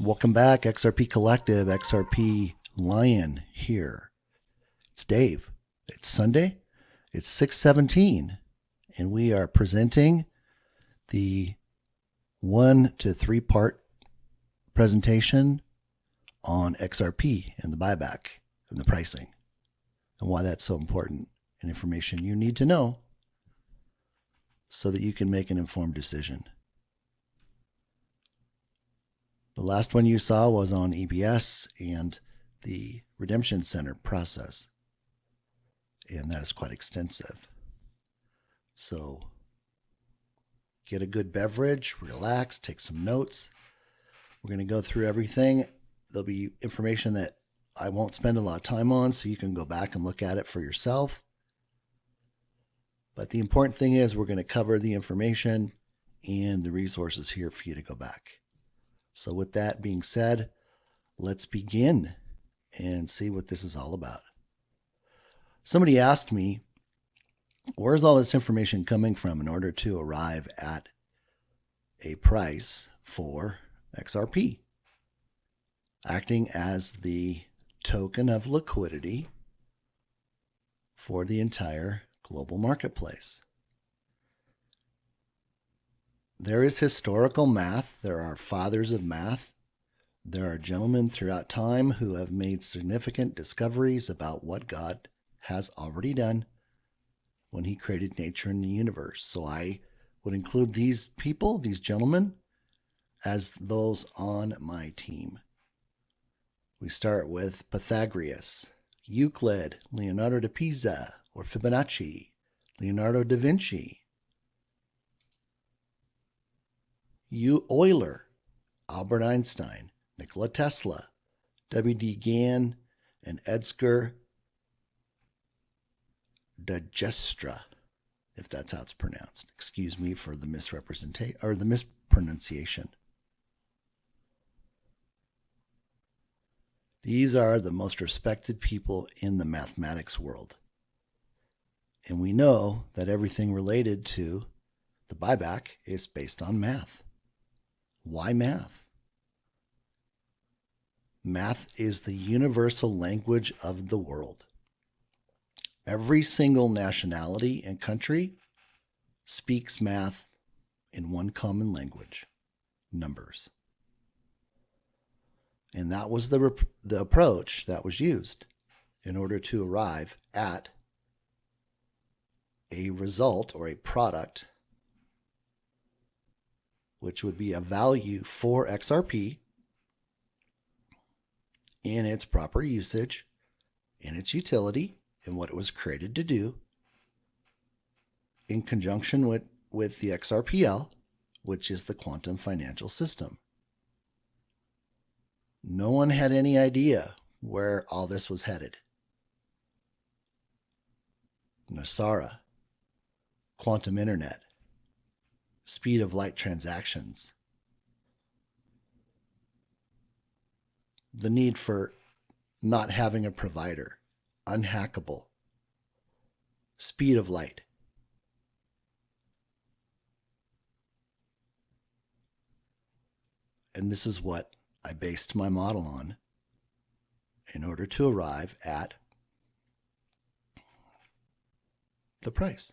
Welcome back, XRP Collective, XRP Lion here. It's Dave. It's Sunday. It's 6/17, and we are presenting the 1 to 3 part presentation on XRP and the buyback and the pricing and why that's so important and information you need to know so that you can make an informed decision. The last one you saw was on EBS and the Redemption Center process, and that is quite extensive. So get a good beverage, relax, take some notes. We're going to go through everything. There'll be information that I won't spend a lot of time on, so you can go back and look at it for yourself. But the important thing is we're going to cover the information and the resources here for you to go back. So with that being said, let's begin and see what this is all about. Somebody asked me, where's all this information coming from in order to arrive at a price for XRP, acting as the token of liquidity for the entire global marketplace? There is historical math. There are fathers of math. There are gentlemen throughout time who have made significant discoveries about what God has already done when he created nature and the universe. So I would include these people, these gentlemen, as those on my team. We start with Pythagoras, Euclid, Leonardo da Pisa, or Fibonacci, Leonardo da Vinci, Euler, Albert Einstein, Nikola Tesla, W.D. Gann, and Edgar Dijkstra, if that's how it's pronounced. Excuse me for the misrepresentation or the mispronunciation. These are the most respected people in the mathematics world. And we know that everything related to the buyback is based on math. Why math? Math is the universal language of the world. Every single nationality and country speaks math in one common language, numbers. And that was the approach that was used in order to arrive at a result or a product which would be a value for XRP in its proper usage, in its utility, and what it was created to do, in conjunction with the XRPL, which is the quantum financial system. No one had any idea where all this was headed. NASARA, quantum internet, speed of light transactions, the need for not having a provider, unhackable, speed of light. And this is what I based my model on in order to arrive at the price.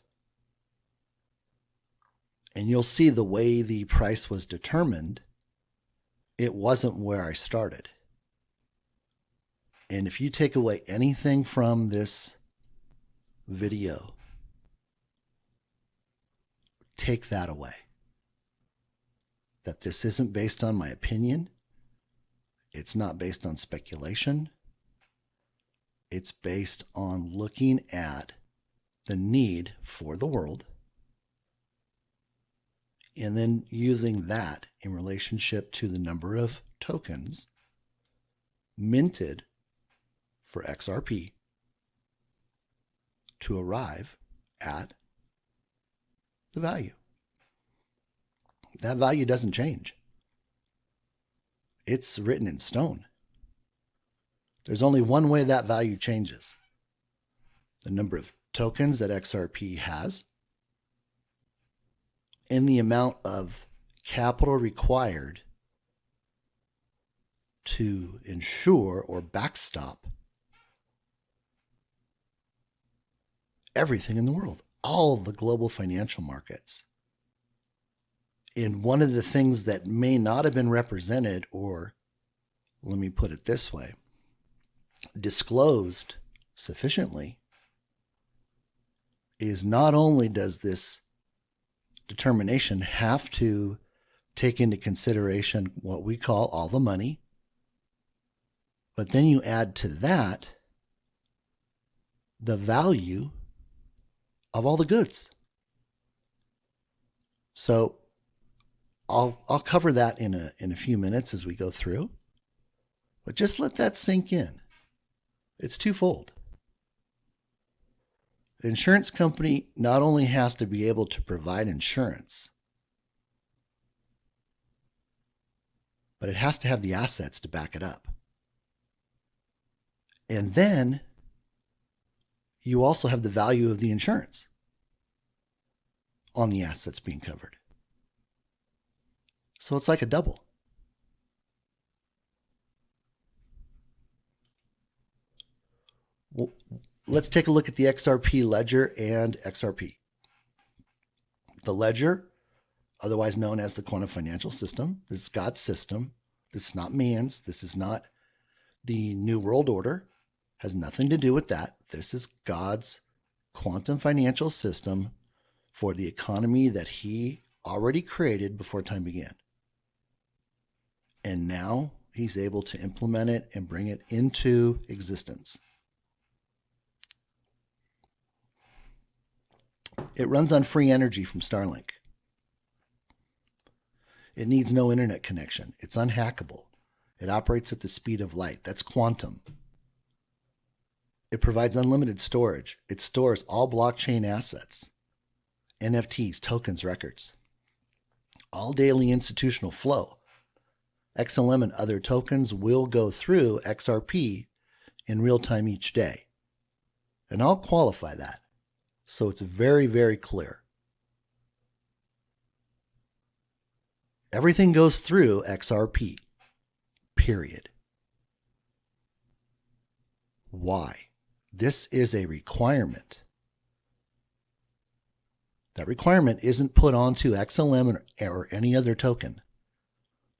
And you'll see the way the price was determined, it wasn't where I started. And if you take away anything from this video, take that away. That this isn't based on my opinion. It's not based on speculation. It's based on looking at the need for the world and then using that in relationship to the number of tokens minted for XRP to arrive at the value. That value doesn't change. It's written in stone. There's only one way that value changes. The number of tokens that XRP has and the amount of capital required to ensure or backstop everything in the world, all the global financial markets. And one of the things that may not have been represented, or let me put it this way, disclosed sufficiently, is not only does this determination have to take into consideration what we call all the money, but then you add to that the value of all the goods. So I'll cover that in a few minutes as we go through, but just let that sink in. It's twofold. The insurance company not only has to be able to provide insurance, but it has to have the assets to back it up. And then you also have the value of the insurance on the assets being covered. So it's like a double. Well, let's take a look at the XRP ledger and XRP. The ledger, otherwise known as the quantum financial system, this is God's system. This is not man's. This is not the New World Order. Has nothing to do with that. This is God's quantum financial system for the economy that he already created before time began. And now he's able to implement it and bring it into existence. It runs on free energy from Starlink. It needs no internet connection. It's unhackable. It operates at the speed of light. That's quantum. It provides unlimited storage. It stores all blockchain assets, NFTs, tokens, records, all daily institutional flow. XLM and other tokens will go through XRP in real time each day. And I'll qualify that. So it's very, very clear. Everything goes through XRP, period. Why? This is a requirement. That requirement isn't put onto XLM or any other token.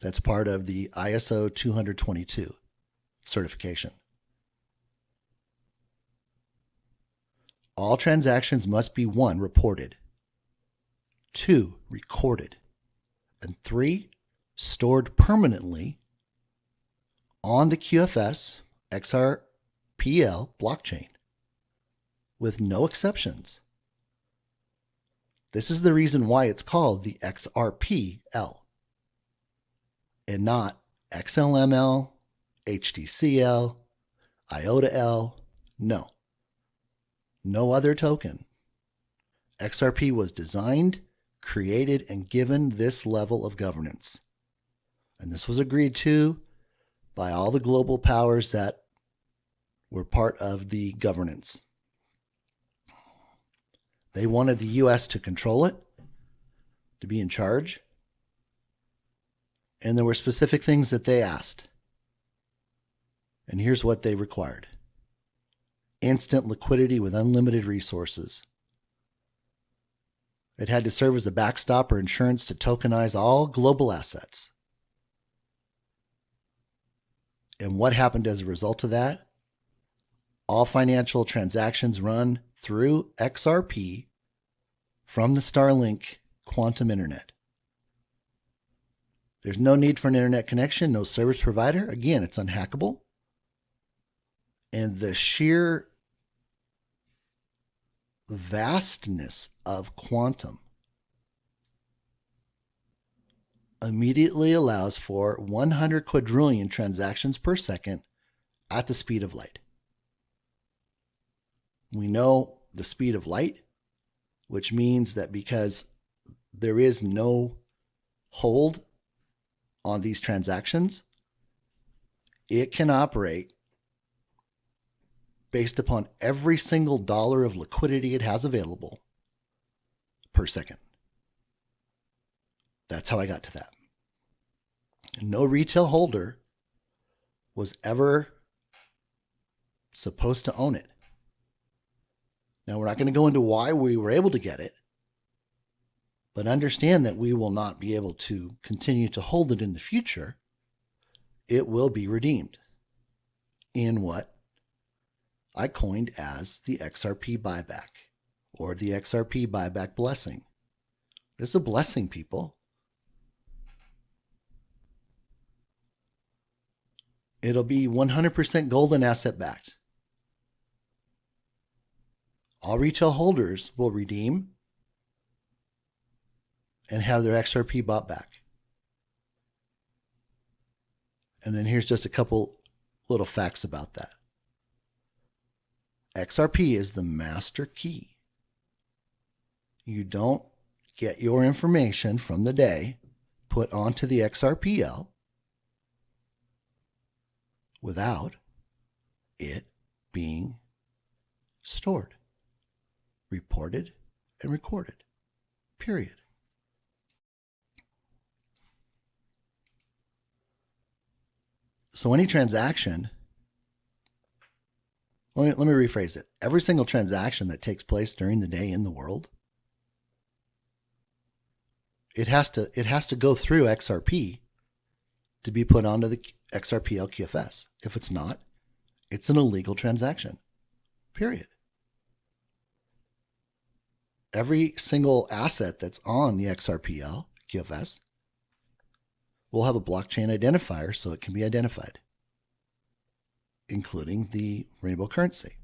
That's part of the ISO 222 certification. All transactions must be 1, reported, 2, recorded, and 3, stored permanently on the QFS XRPL blockchain with no exceptions. This is the reason why it's called the XRPL and not XLML, HTCL, IOTA-L. No. No other token. XRP was designed, created, and given this level of governance. And this was agreed to by all the global powers that were part of the governance. They wanted the U.S. to control it, to be in charge. And there were specific things that they asked. And here's what they required. Instant liquidity with unlimited resources. It had to serve as a backstop or insurance to tokenize all global assets. And what happened as a result of that? All financial transactions run through XRP from the Starlink quantum internet. There's no need for an internet connection, no service provider. Again, it's unhackable. And the sheer vastness of quantum immediately allows for 100 quadrillion transactions per second at the speed of light. We know the speed of light, which means that because there is no hold on these transactions, it can operate based upon every single dollar of liquidity it has available per second. That's how I got to that. No retail holder was ever supposed to own it. Now, we're not going to go into why we were able to get it, but understand that we will not be able to continue to hold it in the future. It will be redeemed in what I coined as the XRP buyback, or the XRP buyback blessing. This is a blessing, people. It'll be 100% gold and asset backed. All retail holders will redeem and have their XRP bought back. And then here's just a couple little facts about that. XRP is the master key. You don't get your information from the day put onto the XRPL without it being stored, reported, and recorded. Period. So any transaction, let me rephrase it. Every single transaction that takes place during the day in the world, it has to go through XRP to be put onto the XRPL QFS. If it's not, it's an illegal transaction. Period. Every single asset that's on the XRPL QFS will have a blockchain identifier so it can be identified, including the rainbow currency.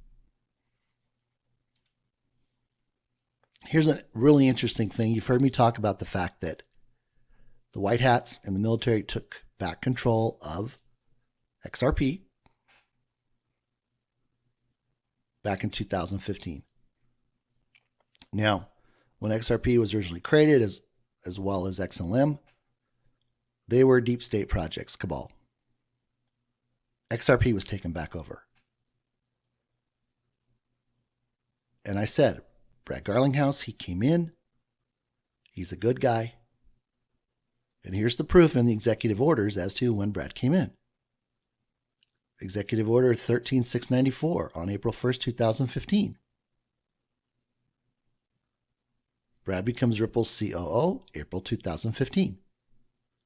Here's a really interesting thing. You've heard me talk about the fact that the white hats and the military took back control of XRP back in 2015. Now, when XRP was originally created, as well as XLM, they were deep state projects, cabal. XRP was taken back over. And I said, Brad Garlinghouse, he came in. He's a good guy. And here's the proof in the executive orders as to when Brad came in. Executive Order 13694 on April 1st, 2015. Brad becomes Ripple's COO, April 2015.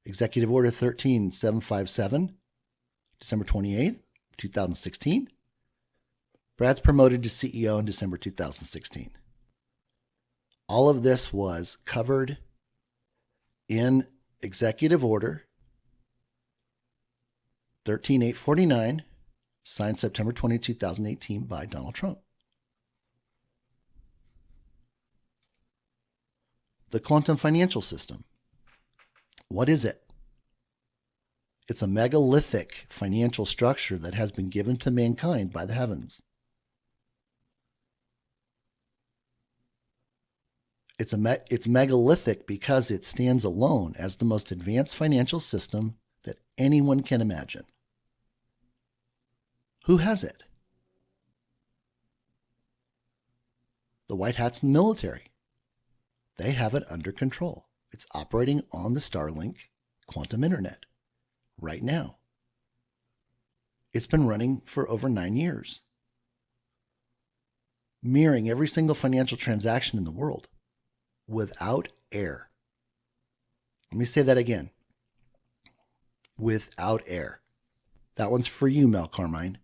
Executive Order 13757, December 28th, 2016. Brad's promoted to CEO in December 2016. All of this was covered in Executive Order 13849, signed September 20, 2018 by Donald Trump. The quantum financial system. What is it? It's a megalithic financial structure that has been given to mankind by the heavens. It's megalithic because it stands alone as the most advanced financial system that anyone can imagine. Who has it? The white hats in the military. They have it under control. It's operating on the Starlink quantum internet right now. It's been running for over 9 years, mirroring every single financial transaction in the world without error. Let me say that again. Without error. That one's for you, Mel Carmine.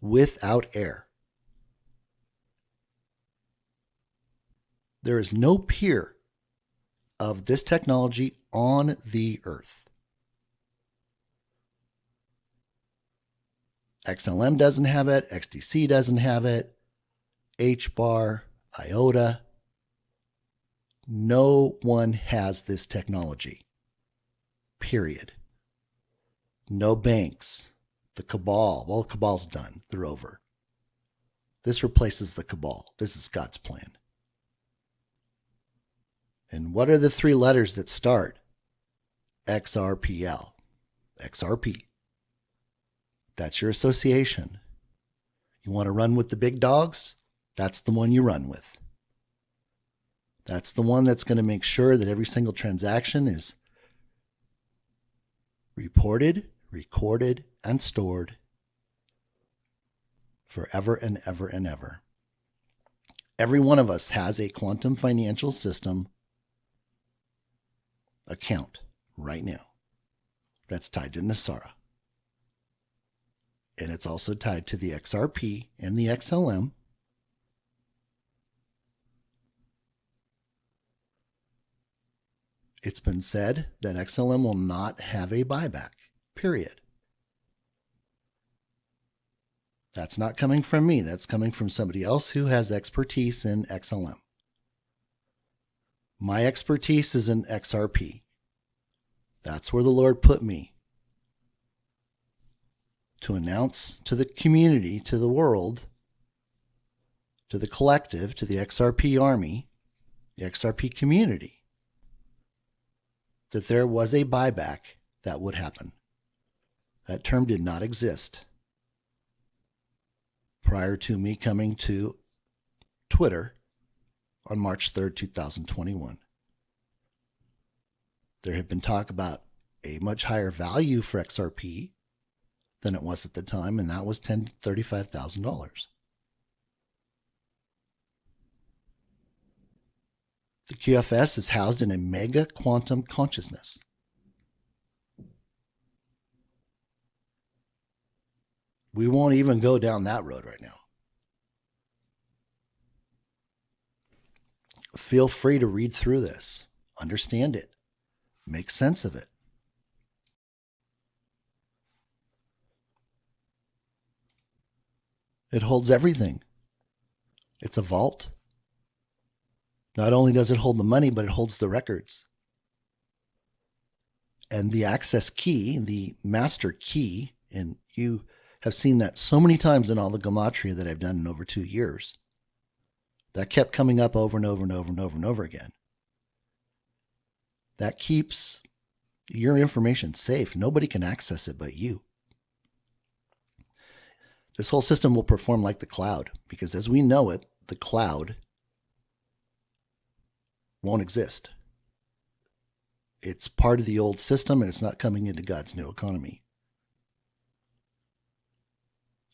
Without error. There is no peer of this technology on the earth. XLM doesn't have it. XDC doesn't have it. HBAR, IOTA. No one has this technology. Period. No banks. The cabal. Well, the cabal's done. They're over. This replaces the cabal. This is God's plan. And what are the three letters that start XRPL? XRP. That's your association. You want to run with the big dogs? That's the one you run with. That's the one that's going to make sure that every single transaction is reported, recorded, and stored forever and ever and ever. Every one of us has a quantum financial system account right now that's tied to Nasara. And it's also tied to the XRP and the XLM. It's been said that XLM will not have a buyback, period. That's not coming from me. That's coming from somebody else who has expertise in XLM. My expertise is in XRP. That's where the Lord put me to announce to the community, to the world, to the collective, to the XRP army, the XRP community, that there was a buyback that would happen. That term did not exist prior to me coming to Twitter on March 3rd, 2021. There had been talk about a much higher value for XRP than it was at the time, and that was $10,000 to $35,000. The QFS is housed in a mega quantum consciousness. We won't even go down that road right now. Feel free to read through this, understand it, make sense of it. It holds everything. It's a vault. Not only does it hold the money, but it holds the records. And the access key, the master key, and you have seen that so many times in all the gematria that I've done in over 2 years. That kept coming up over and over and over and over and over again. That keeps your information safe. Nobody can access it but you. This whole system will perform like the cloud, because as we know it, the cloud won't exist. It's part of the old system, and it's not coming into God's new economy.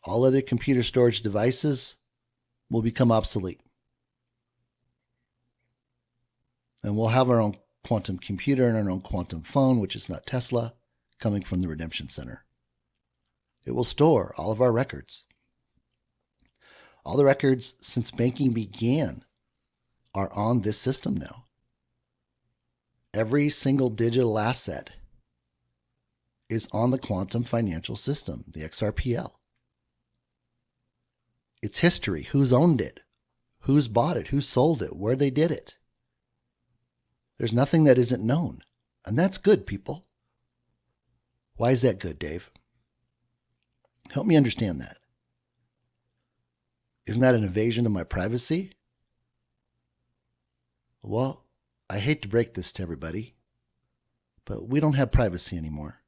All other computer storage devices will become obsolete. And we'll have our own quantum computer and our own quantum phone, which is not Tesla, coming from the Redemption Center. It will store all of our records. All the records since banking began are on this system now. Every single digital asset is on the quantum financial system, the XRPL. Its history, who's owned it, who's bought it, who sold it, where they did it. There's nothing that isn't known. And that's good, people. Why is that good, Dave? Help me understand that. Isn't that an invasion of my privacy? Well, I hate to break this to everybody, but we don't have privacy anymore.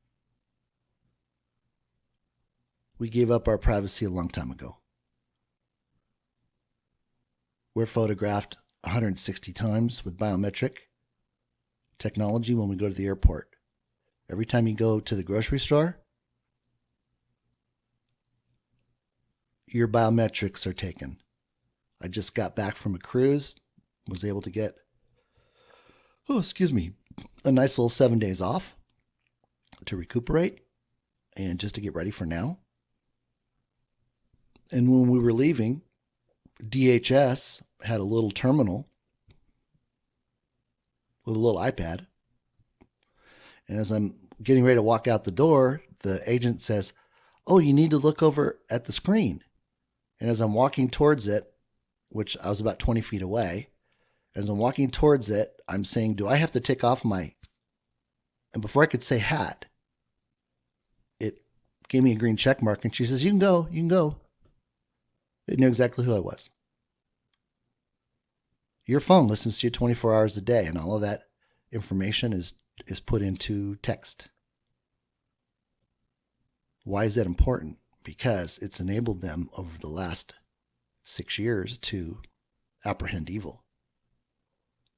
We gave up our privacy a long time ago. We're photographed 160 times with biometric technology when we go to the airport. Every time you go to the grocery store, your biometrics are taken. I just got back from a cruise, was able to get, a nice little 7 days off to recuperate and just to get ready for now. And when we were leaving, DHS had a little terminal with a little iPad. And as I'm getting ready to walk out the door, the agent says, "Oh, you need to look over at the screen." And as I'm walking towards it, which I was about 20 feet away, as I'm walking towards it, I'm saying, "Do I have to take off my..." And before I could say hat, it gave me a green check mark. And she says, "You can go, you can go." It knew exactly who I was. Your phone listens to you 24 hours a day, and all of that information is put into text. Why is that important? Because it's enabled them over the last 6 years to apprehend evil,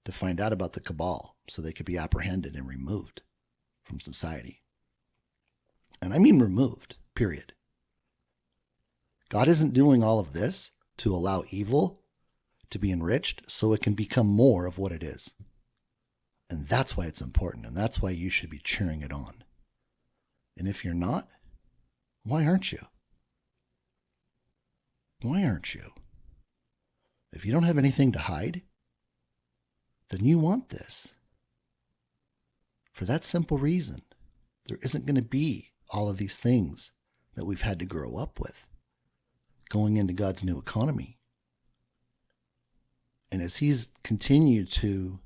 to find out about the cabal so they could be apprehended and removed from society. And I mean removed. period. God isn't doing all of this to allow evil to be enriched so it can become more of what it is. And that's why it's important, and that's why you should be cheering it on. And if you're not, why aren't you? Why aren't you? If you don't have anything to hide, then you want this. For that simple reason, there isn't going to be all of these things that we've had to grow up with going into God's new economy. And as he's continued to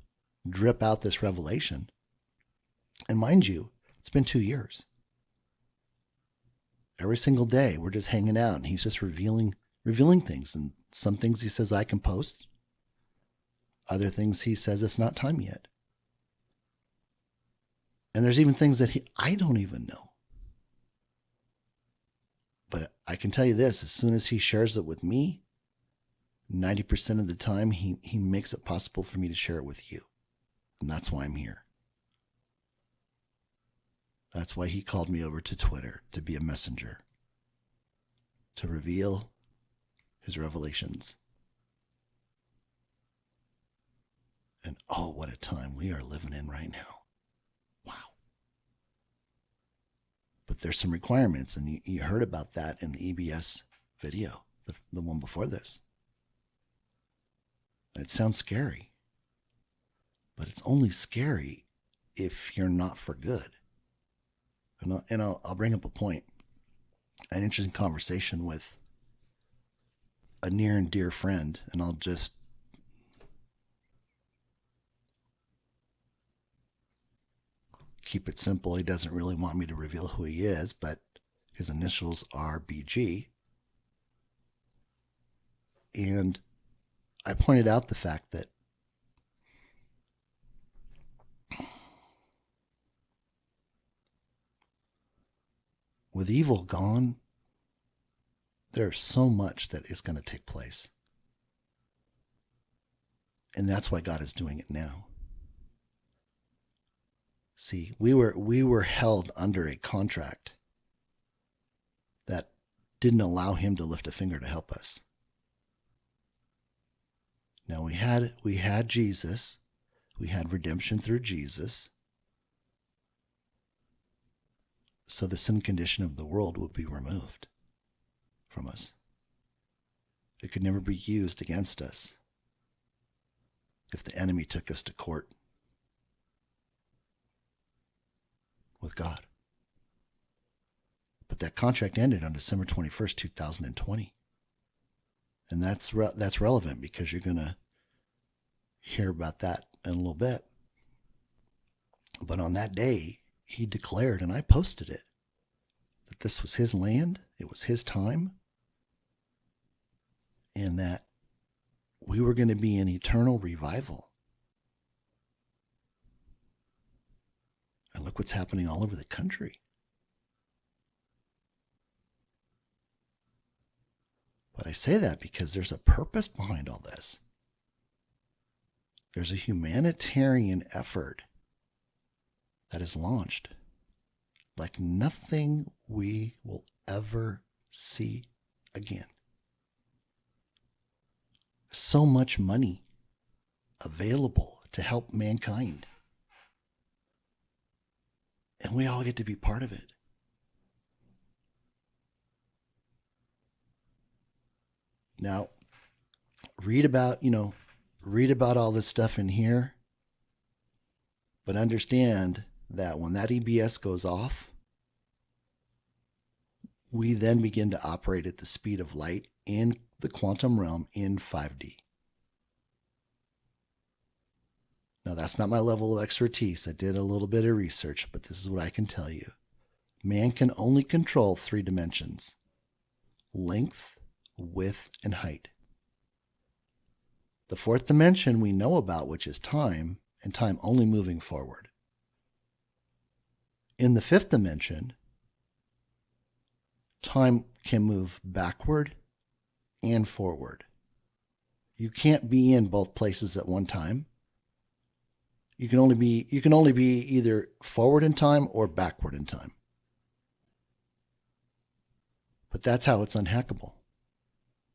drip out this revelation, and mind you, it's been 2 years. Every single day, we're just hanging out, and he's just revealing things. And some things he says I can post. Other things he says it's not time yet. And there's even things that I don't even know. But I can tell you this, as soon as he shares it with me, 90% of the time he makes it possible for me to share it with you. And that's why I'm here. That's why he called me over to Twitter to be a messenger, to reveal his revelations. And oh, what a time we are living in right now. Wow. But there's some requirements, and you heard about that in the EBS video, the one before this. It sounds scary, but it's only scary if you're not for good. And I'll bring up a point, an interesting conversation with a near and dear friend, and I'll just keep it simple. He doesn't really want me to reveal who he is, but his initials are BG. And I pointed out the fact that with evil gone, there's so much that is going to take place. And that's why God is doing it now. See, we were held under a contract that didn't allow him to lift a finger to help us. Now we had Jesus, we had redemption through Jesus, so the sin condition of the world would be removed from us. It could never be used against us if the enemy took us to court with God. But that contract ended on December 21st, 2020. And that's relevant because you're going to hear about that in a little bit. But on that day, he declared, and I posted it, that this was his land, it was his time, and that we were going to be in eternal revival. And look what's happening all over the country. But I say that because there's a purpose behind all this. There's a humanitarian effort that is launched like nothing we will ever see again. So much money available to help mankind. And we all get to be part of it. Now, read about all this stuff in here, but understand that when that EBS goes off, we then begin to operate at the speed of light in the quantum realm in 5D. Now, that's not my level of expertise. I did a little bit of research, but this is what I can tell you. Man can only control 3 dimensions: length, width, and height. The 4th dimension we know about, which is time, and time only moving forward. In the 5th dimension, time can move backward and forward. You can't be in both places at one time. You can only be either forward in time or backward in time. But that's how it's unhackable.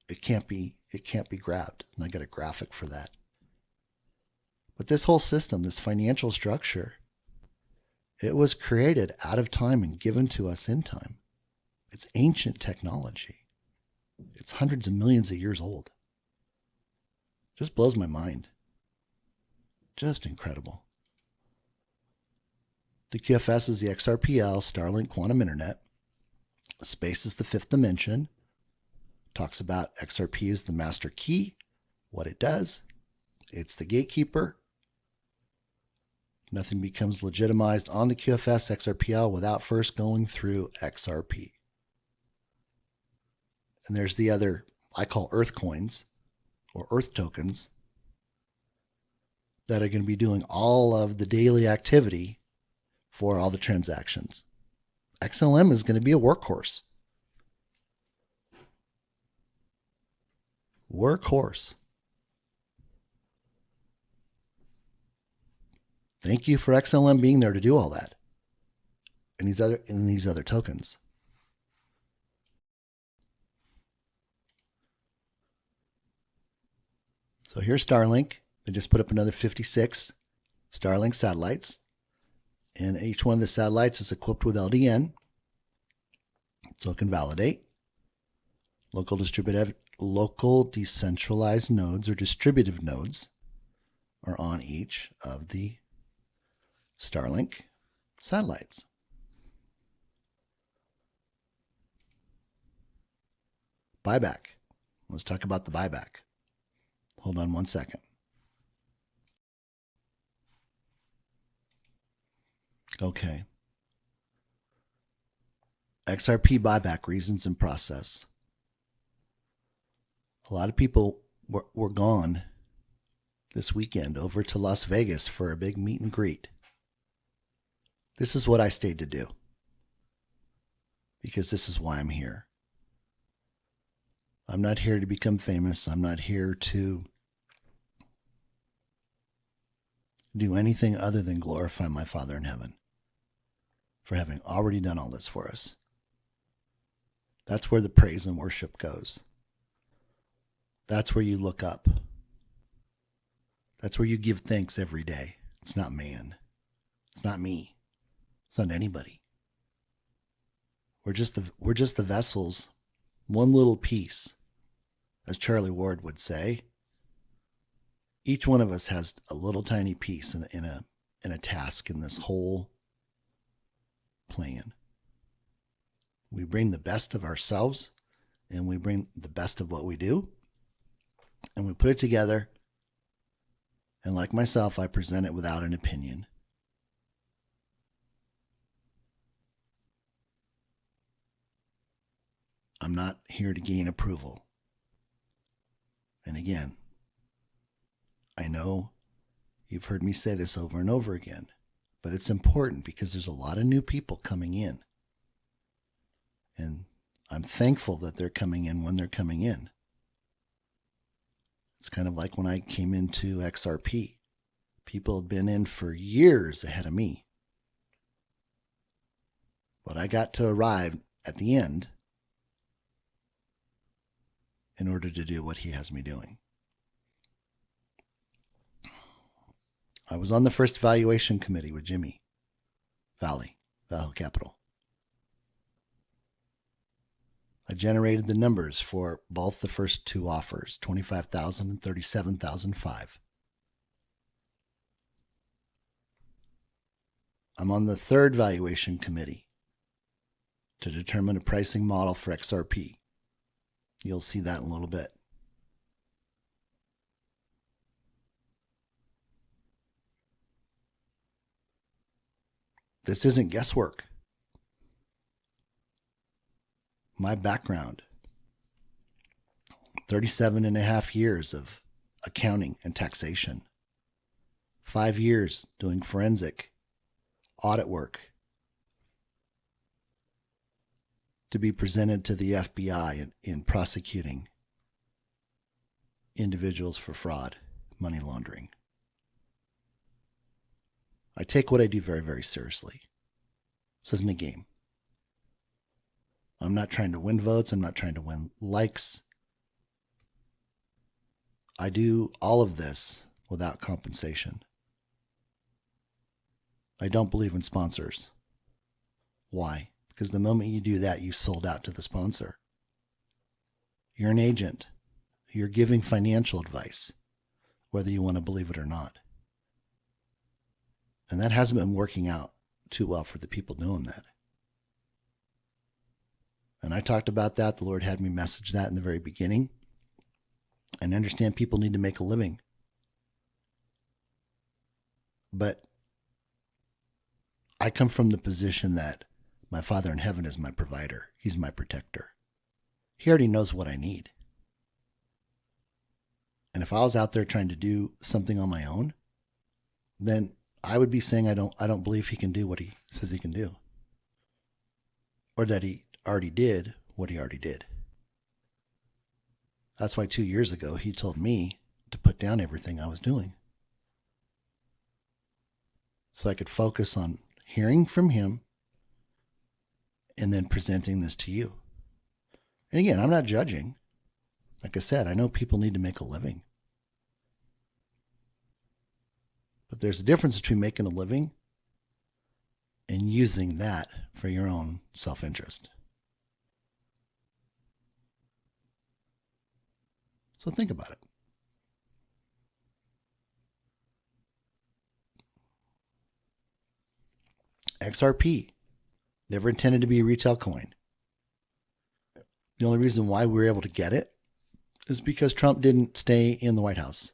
It can't be grabbed. And I got a graphic for that. But this whole system, this financial structure, it was created out of time and given to us in time. It's ancient technology. It's hundreds of millions of years old. Just blows my mind. Just incredible. The QFS is the XRPL, Starlink Quantum Internet. Space is the fifth dimension. Talks about XRP is the master key, what it does. It's the gatekeeper. Nothing becomes legitimized on the QFS XRPL without first going through XRP. And there's the other, I call Earth coins or Earth tokens, that are going to be doing all of the daily activity for all the transactions. XLM is going to be a workhorse. Workhorse. Thank you for XLM being there to do all that. And these other tokens. So here's Starlink. They just put up another 56 Starlink satellites. And each one of the satellites is equipped with LDN. So it can validate. Local decentralized nodes or distributive nodes are on each of the Starlink satellites. Buyback. Let's talk about the buyback. Hold on one second. Okay. XRP buyback reasons and process. A lot of people were gone this weekend over to Las Vegas for a big meet and greet. This is what I stayed to do, because this is why I'm here. I'm not here to become famous. I'm not here to do anything other than glorify my Father in heaven for having already done all this for us. That's where the praise and worship goes. That's where you look up. That's where you give thanks every day. It's not man. It's not me. It's not anybody. We're just the vessels, one little piece, as Charlie Ward would say. Each one of us has a little tiny piece in a task in this whole plan. We bring the best of ourselves, and we bring the best of what we do, and we put it together. And like myself, I present it without an opinion. I'm not here to gain approval. And again, I know you've heard me say this over and over again, but it's important because there's a lot of new people coming in. And I'm thankful that they're coming in when they're coming in. It's kind of like when I came into XRP. People had been in for years ahead of me. But I got to arrive at the end in order to do what he has me doing. I was on the first evaluation committee with Jimmy Vallee Capital. I generated the numbers for both the first two offers, $25,000 and $37,005. I'm on the third valuation committee to determine a pricing model for XRP. You'll see that in a little bit. This isn't guesswork. My background, 37 and a half years of accounting and taxation, 5 years doing forensic audit work to be presented to the FBI in prosecuting individuals for fraud, money laundering. I take what I do very, very seriously. This isn't a game. I'm not trying to win votes. I'm not trying to win likes. I do all of this without compensation. I don't believe in sponsors. Why? Because the moment you do that, you sold out to the sponsor. You're an agent. You're giving financial advice, whether you want to believe it or not. And that hasn't been working out too well for the people doing that. And I talked about that. The Lord had me message that in the very beginning. And understand people need to make a living. But I come from the position that my Father in heaven is my provider. He's my protector. He already knows what I need. And if I was out there trying to do something on my own, then I would be saying I don't believe he can do what he says he can do. Or that he already did what he already did. That's why 2 years ago he told me to put down everything I was doing. So I could focus on hearing from him and then presenting this to you. And again, I'm not judging. Like I said, I know people need to make a living. But there's a difference between making a living and using that for your own self-interest. So think about it. XRP, never intended to be a retail coin. The only reason why we were able to get it is because Trump didn't stay in the White House.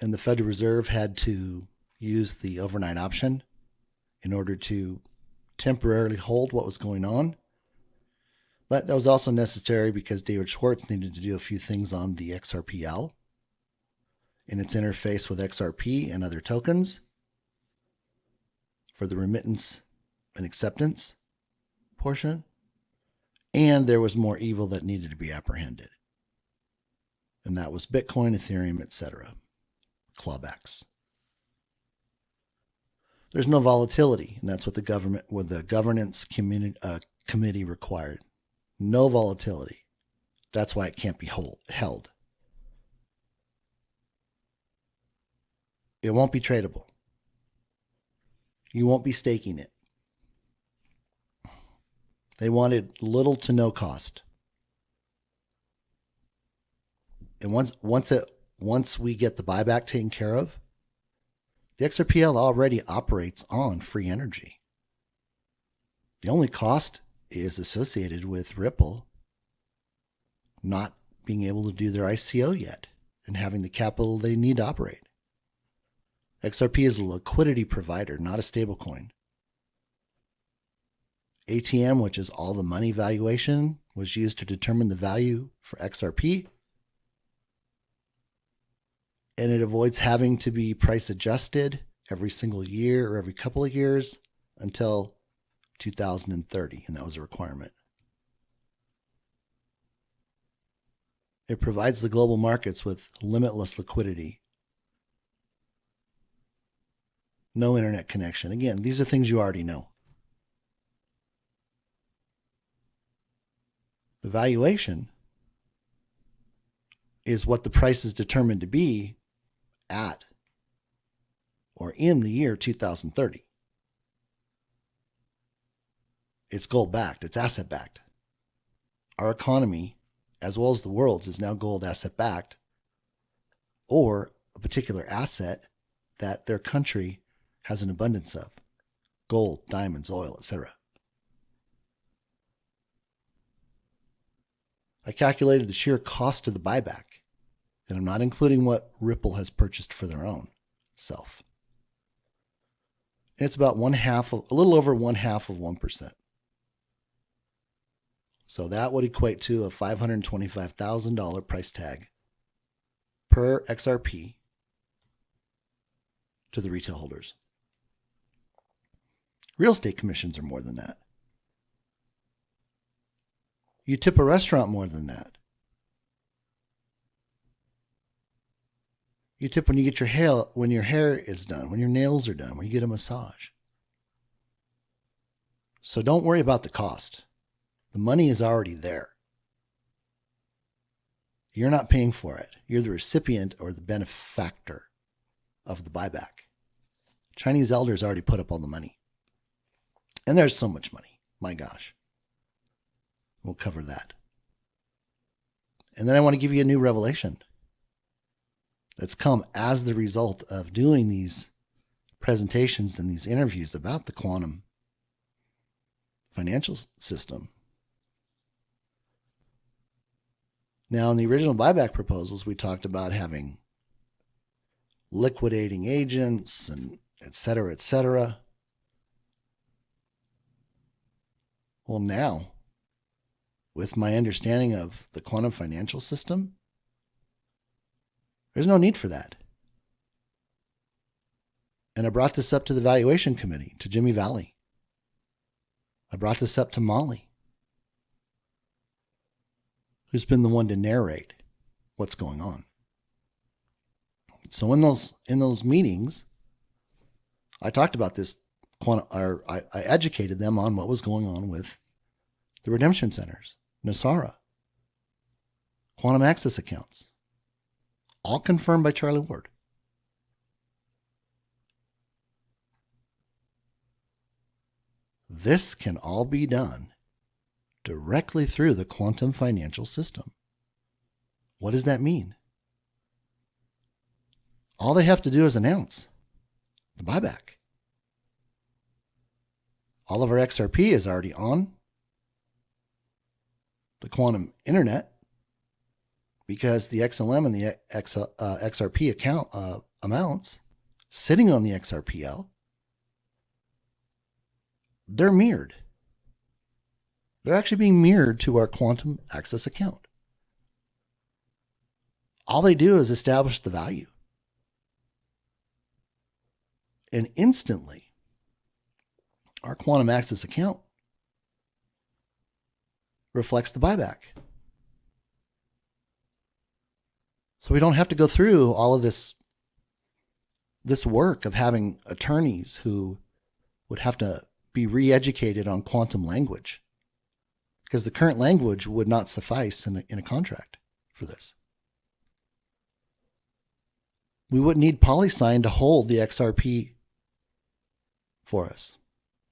And the Federal Reserve had to use the overnight option in order to temporarily hold what was going on. But that was also necessary because David Schwartz needed to do a few things on the XRPL in its interface with XRP and other tokens for the remittance and acceptance portion. And there was more evil that needed to be apprehended. And that was Bitcoin, Ethereum, etc. Clawbacks. There's no volatility, and that's what the governance committee required. No volatility. That's why it can't be held. It won't be tradable. You won't be staking it. They wanted little to no cost. And once we get the buyback taken care of, the XRPL already operates on free energy. The only cost is associated with Ripple not being able to do their ICO yet and having the capital they need to operate. XRP is a liquidity provider, not a stablecoin. ATM, which is all the money valuation, was used to determine the value for XRP. And it avoids having to be price adjusted every single year or every couple of years until 2030, and that was a requirement. It provides the global markets with limitless liquidity. No internet connection. Again, these are things you already know. The valuation is what the price is determined to be at or in the year 2030. It's gold backed, it's asset backed. Our economy, as well as the world's, is now gold asset backed, or a particular asset that their country has an abundance of: gold, diamonds, oil, etc. I calculated the sheer cost of the buyback, and I'm not including what Ripple has purchased for their own self. And it's about a little over 1/2 of 1%. So that would equate to a $525,000 price tag per XRP to the retail holders. Real estate commissions are more than that. You tip a restaurant more than that. You tip when you get your hair, when your hair is done, when your nails are done, when you get a massage. So don't worry about the cost. The money is already there. You're not paying for it. You're the recipient or the benefactor of the buyback. Chinese elders already put up all the money. And there's so much money. My gosh. We'll cover that. And then I want to give you a new revelation that's come as the result of doing these presentations and these interviews about the quantum financial system. Now, in the original buyback proposals, we talked about having liquidating agents and et cetera, et cetera. Well, now, with my understanding of the quantum financial system, there's no need for that. And I brought this up to the valuation committee, to Jimmy Valley. I brought this up to Molly, who's been the one to narrate what's going on. So in those meetings, I talked about this, I educated them on what was going on with the redemption centers, Nasara, quantum access accounts, all confirmed by Charlie Ward. This can all be done directly through the quantum financial system. What does that mean? All they have to do is announce the buyback. All of our XRP is already on the quantum internet because the XLM and the XRP account amounts sitting on the XRPL, they're mirrored. They're actually being mirrored to our quantum access account. All they do is establish the value. And instantly, our quantum access account reflects the buyback. So we don't have to go through all of this work of having attorneys who would have to be re-educated on quantum language, because the current language would not suffice in a contract for this. We wouldn't need PolySign to hold the XRP for us.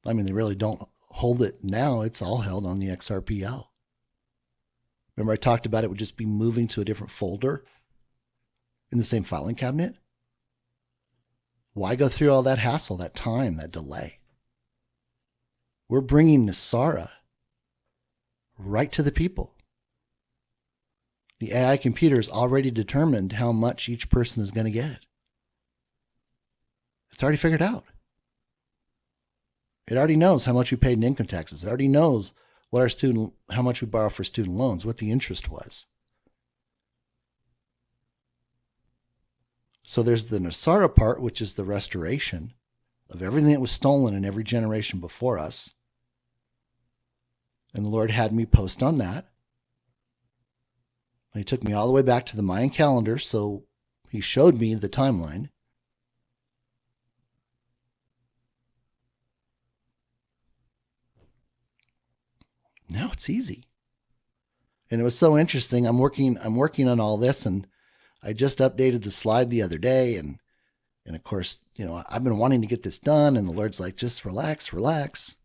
I mean, they really don't hold it now. It's all held on the XRPL. Remember I talked about it would just be moving to a different folder in the same filing cabinet? Why go through all that hassle, that time, that delay? We're bringing Nasara right to the people. The AI computer has already determined how much each person is going to get. It's already figured out. It already knows how much we paid in income taxes. It already knows what how much we borrow for student loans, what the interest was. So there's the Nasara part, which is the restoration of everything that was stolen in every generation before us. And the Lord had me post on that. And he took me all the way back to the Mayan calendar, so he showed me the timeline. Now it's easy. And it was so interesting. I'm working on all this, and I just updated the slide the other day, and of course, I've been wanting to get this done, and the Lord's like, just relax.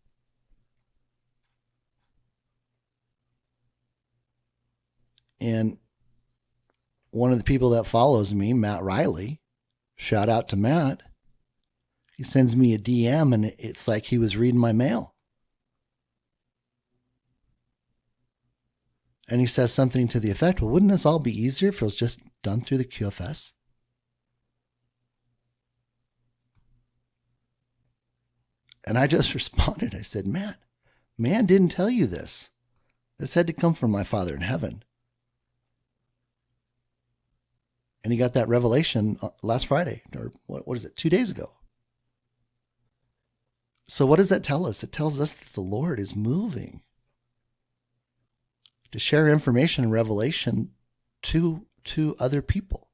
And one of the people that follows me, Matt Riley, shout out to Matt, he sends me a DM, and it's like he was reading my mail. And he says something to the effect, well, wouldn't this all be easier if it was just done through the QFS? And I just responded. I said, Matt, man didn't tell you this. This had to come from my Father in heaven. And he got that revelation last Friday, or what is it, 2 days ago. So what does that tell us? It tells us that the Lord is moving to share information and revelation to other people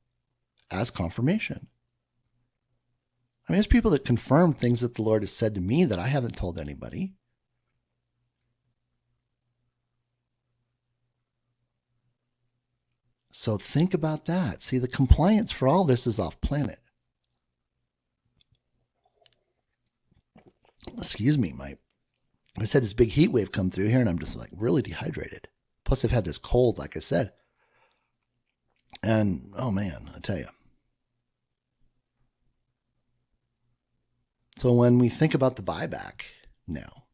as confirmation. I mean, there's people that confirm things that the Lord has said to me that I haven't told anybody. So think about that. See, the compliance for all this is off planet. Excuse me, I just had this big heat wave come through here and I'm just like really dehydrated. Plus I've had this cold, like I said. And oh man, I tell you. So when we think about the buyback now,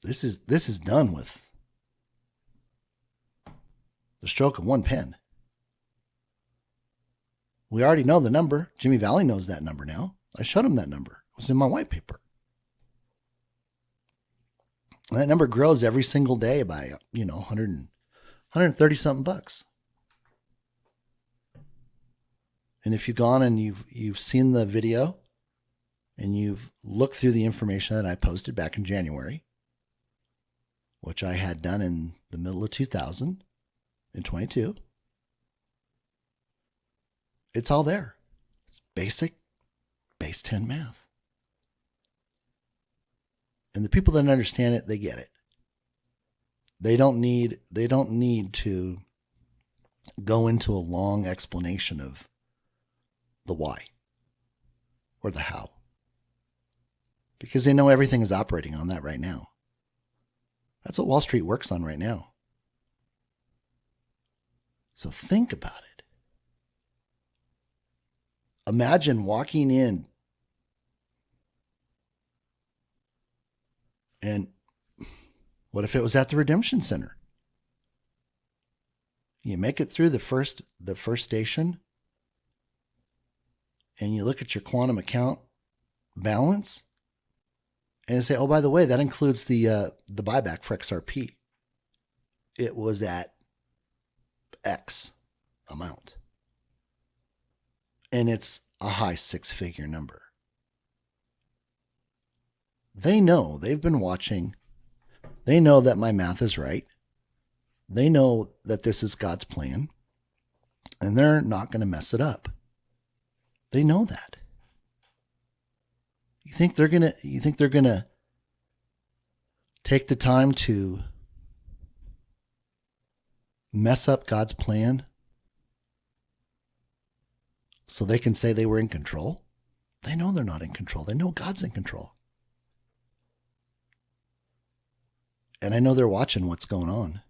this is done with the stroke of one pen. We already know the number. Jimmy Valley knows that number now. I showed him that number. It was in my white paper. And that number grows every single day by, 130 something bucks. And if you've gone and you've seen the video and you've looked through the information that I posted back in January, which I had done in the middle of 2022, it's all there. It's basic base 10 math. And the people that understand it, they get it. They don't need to go into a long explanation of the why or the how, because they know everything is operating on that right now. That's what Wall Street works on right now. So think about it. Imagine walking in and what if it was at the Redemption Center? You make it through the first station and you look at your quantum account balance and you say, oh, by the way, that includes the buyback for XRP. It was at X amount. And it's a high six-figure number. They know, they've been watching. They know that my math is right. They know that this is God's plan. And they're not going to mess it up. They know that. You think they're gonna take the time to mess up God's plan so they can say they were in control? They know they're not in control. They know God's in control. And I know they're watching what's going on.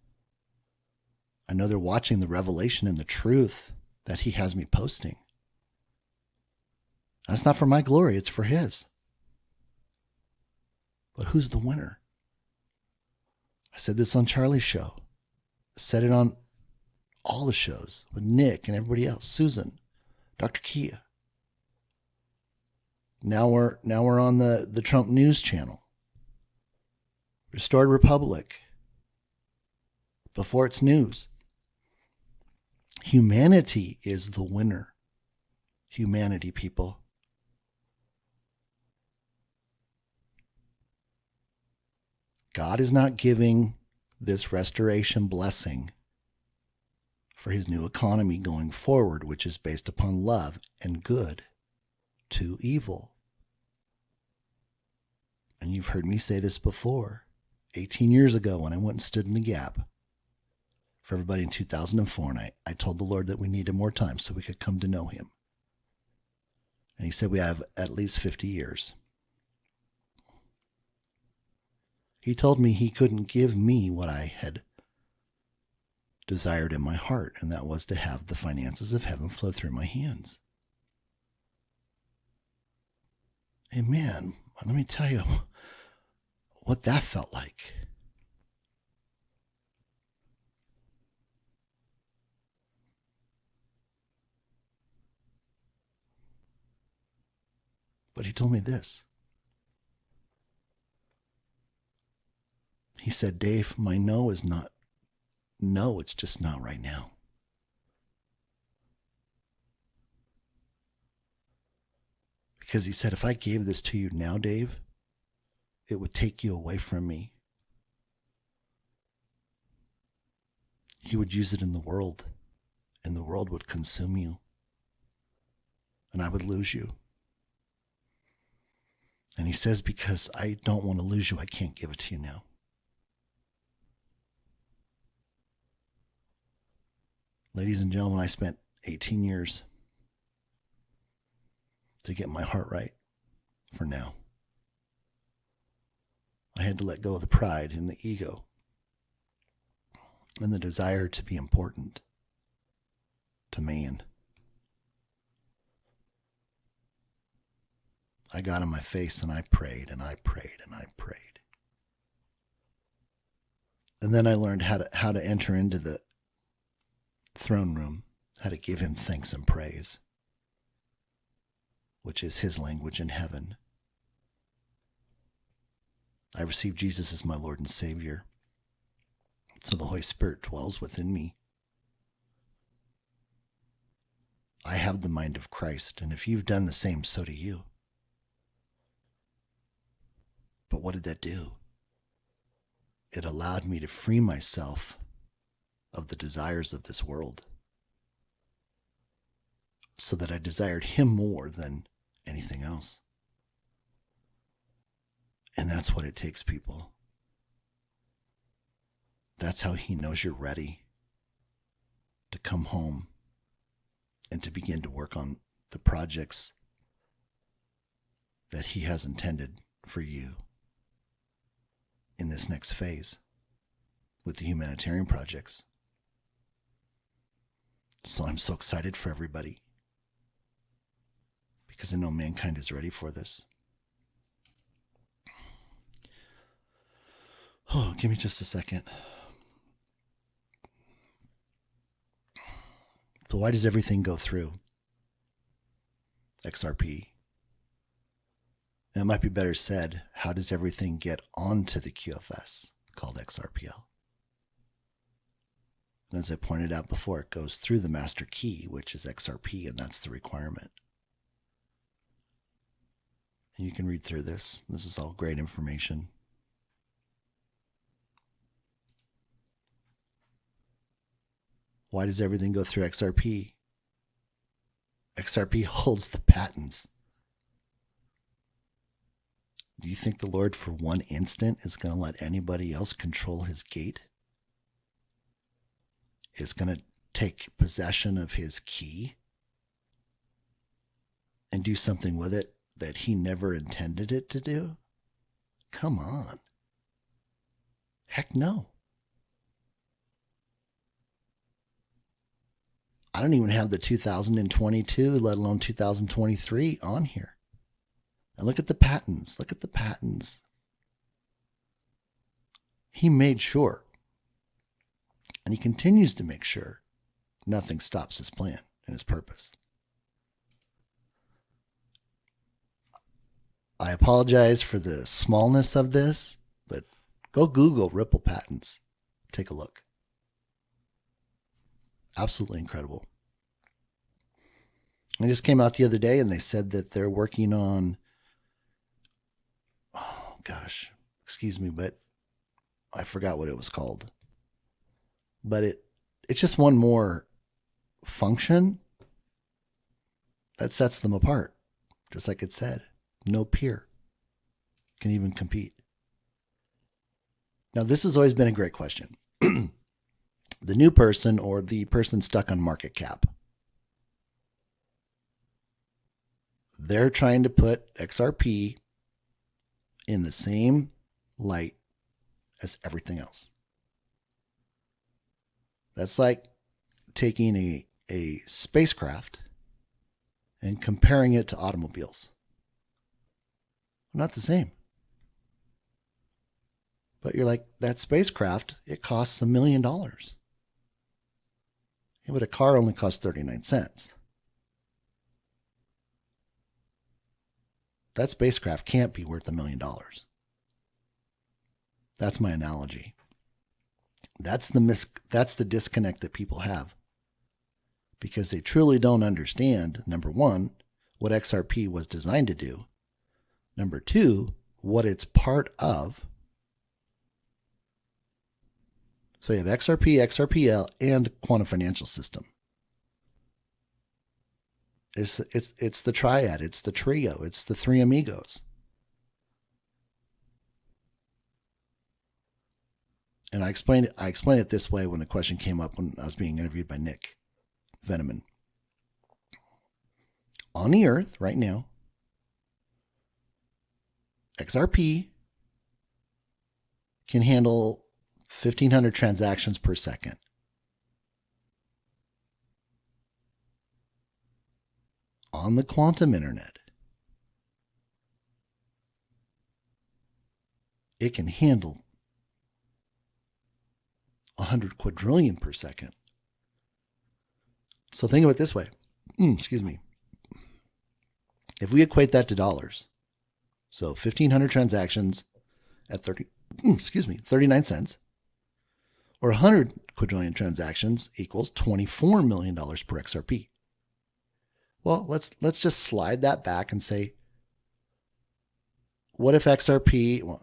I know they're watching the revelation and the truth that he has me posting. That's not for my glory, it's for his. But who's the winner? I said this on Charlie's show. I said it on all the shows with Nick and everybody else, Susan, Dr. Kia. Now we're on the Trump News channel. Restored Republic. Before it's news. Humanity is the winner. Humanity, people. God is not giving this restoration blessing for his new economy going forward, which is based upon love and good, to evil. And you've heard me say this before. 18 years ago when I went and stood in the gap for everybody in 2004, and I told the Lord that we needed more time so we could come to know him. And he said we have at least 50 years. He told me he couldn't give me what I had desired in my heart, and that was to have the finances of heaven flow through my hands. Amen. Let me tell you what that felt like. But he told me this. He said, Dave, my no is not no, it's just not right now. Because he said, if I gave this to you now, Dave, it would take you away from me. You would use it in the world, and the world would consume you, and I would lose you. And he says, because I don't want to lose you, I can't give it to you now. Ladies and gentlemen, I spent 18 years to get my heart right for now. I had to let go of the pride and the ego and the desire to be important to man. I got on my face and I prayed and I prayed and I prayed. And then I learned how to enter into the throne room, how to give him thanks and praise, which is his language in heaven. I received Jesus as my Lord and Savior. So the Holy Spirit dwells within me. I have the mind of Christ, and if you've done the same, so do you. But what did that do? It allowed me to free myself of the desires of this world, so that I desired him more than anything else. And that's what it takes, people. That's how he knows you're ready to come home and to begin to work on the projects that he has intended for you in this next phase with the humanitarian projects. So I'm so excited for everybody because I know mankind is ready for this. Oh, give me just a second. So why does everything go through XRP? And it might be better said, how does everything get onto the QFS called XRPL? And as I pointed out before, it goes through the master key, which is XRP, and that's the requirement. And you can read through this. This is all great information. Why does everything go through XRP? XRP holds the patents. Do you think the Lord for one instant is going to let anybody else control his gate? Is going to take possession of his key and do something with it that he never intended it to do? Come on. Heck no. I don't even have the 2022, let alone 2023 on here. And look at the patents. Look at the patents. He made sure, and he continues to make sure, nothing stops his plan and his purpose. I apologize for the smallness of this, but go Google Ripple patents. Take a look. Absolutely incredible. I just came out the other day and they said that they're working on, oh gosh, excuse me, but I forgot what it was called. But it's just one more function that sets them apart. Just like it said, no peer can even compete. Now, this has always been a great question. The new person or the person stuck on market cap. They're trying to put XRP in the same light as everything else. That's like taking a spacecraft and comparing it to automobiles. Not the same. But you're like, that spacecraft, it costs $1 million. Yeah, but a car only costs 39 cents. That spacecraft can't be worth $1 million. That's my analogy. That's the disconnect that people have. Because they truly don't understand, number one, what XRP was designed to do. Number two, what it's part of. So you have XRP, XRPL, and quantum financial system. It's the triad, it's the trio, it's the three amigos. And I explained it this way when the question came up when I was being interviewed by Nick Veneman. On the earth right now, XRP can handle 1,500 transactions per second. On the quantum internet, it can handle 100 quadrillion per second. So think of it this way. Excuse me. If we equate that to dollars, so 1,500 transactions at 39 cents, or 100 quadrillion transactions equals $24 million per XRP. Well, let's just slide that back and say, what if XRP, well,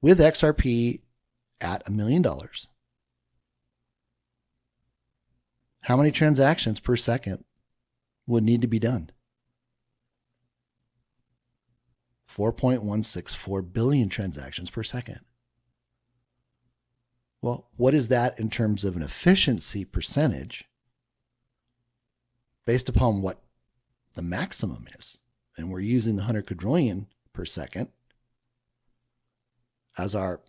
with XRP at $1 million, how many transactions per second would need to be done? 4.164 billion transactions per second. Well, what is that in terms of an efficiency percentage based upon what the maximum is? And we're using the 100 quadrillion per second as our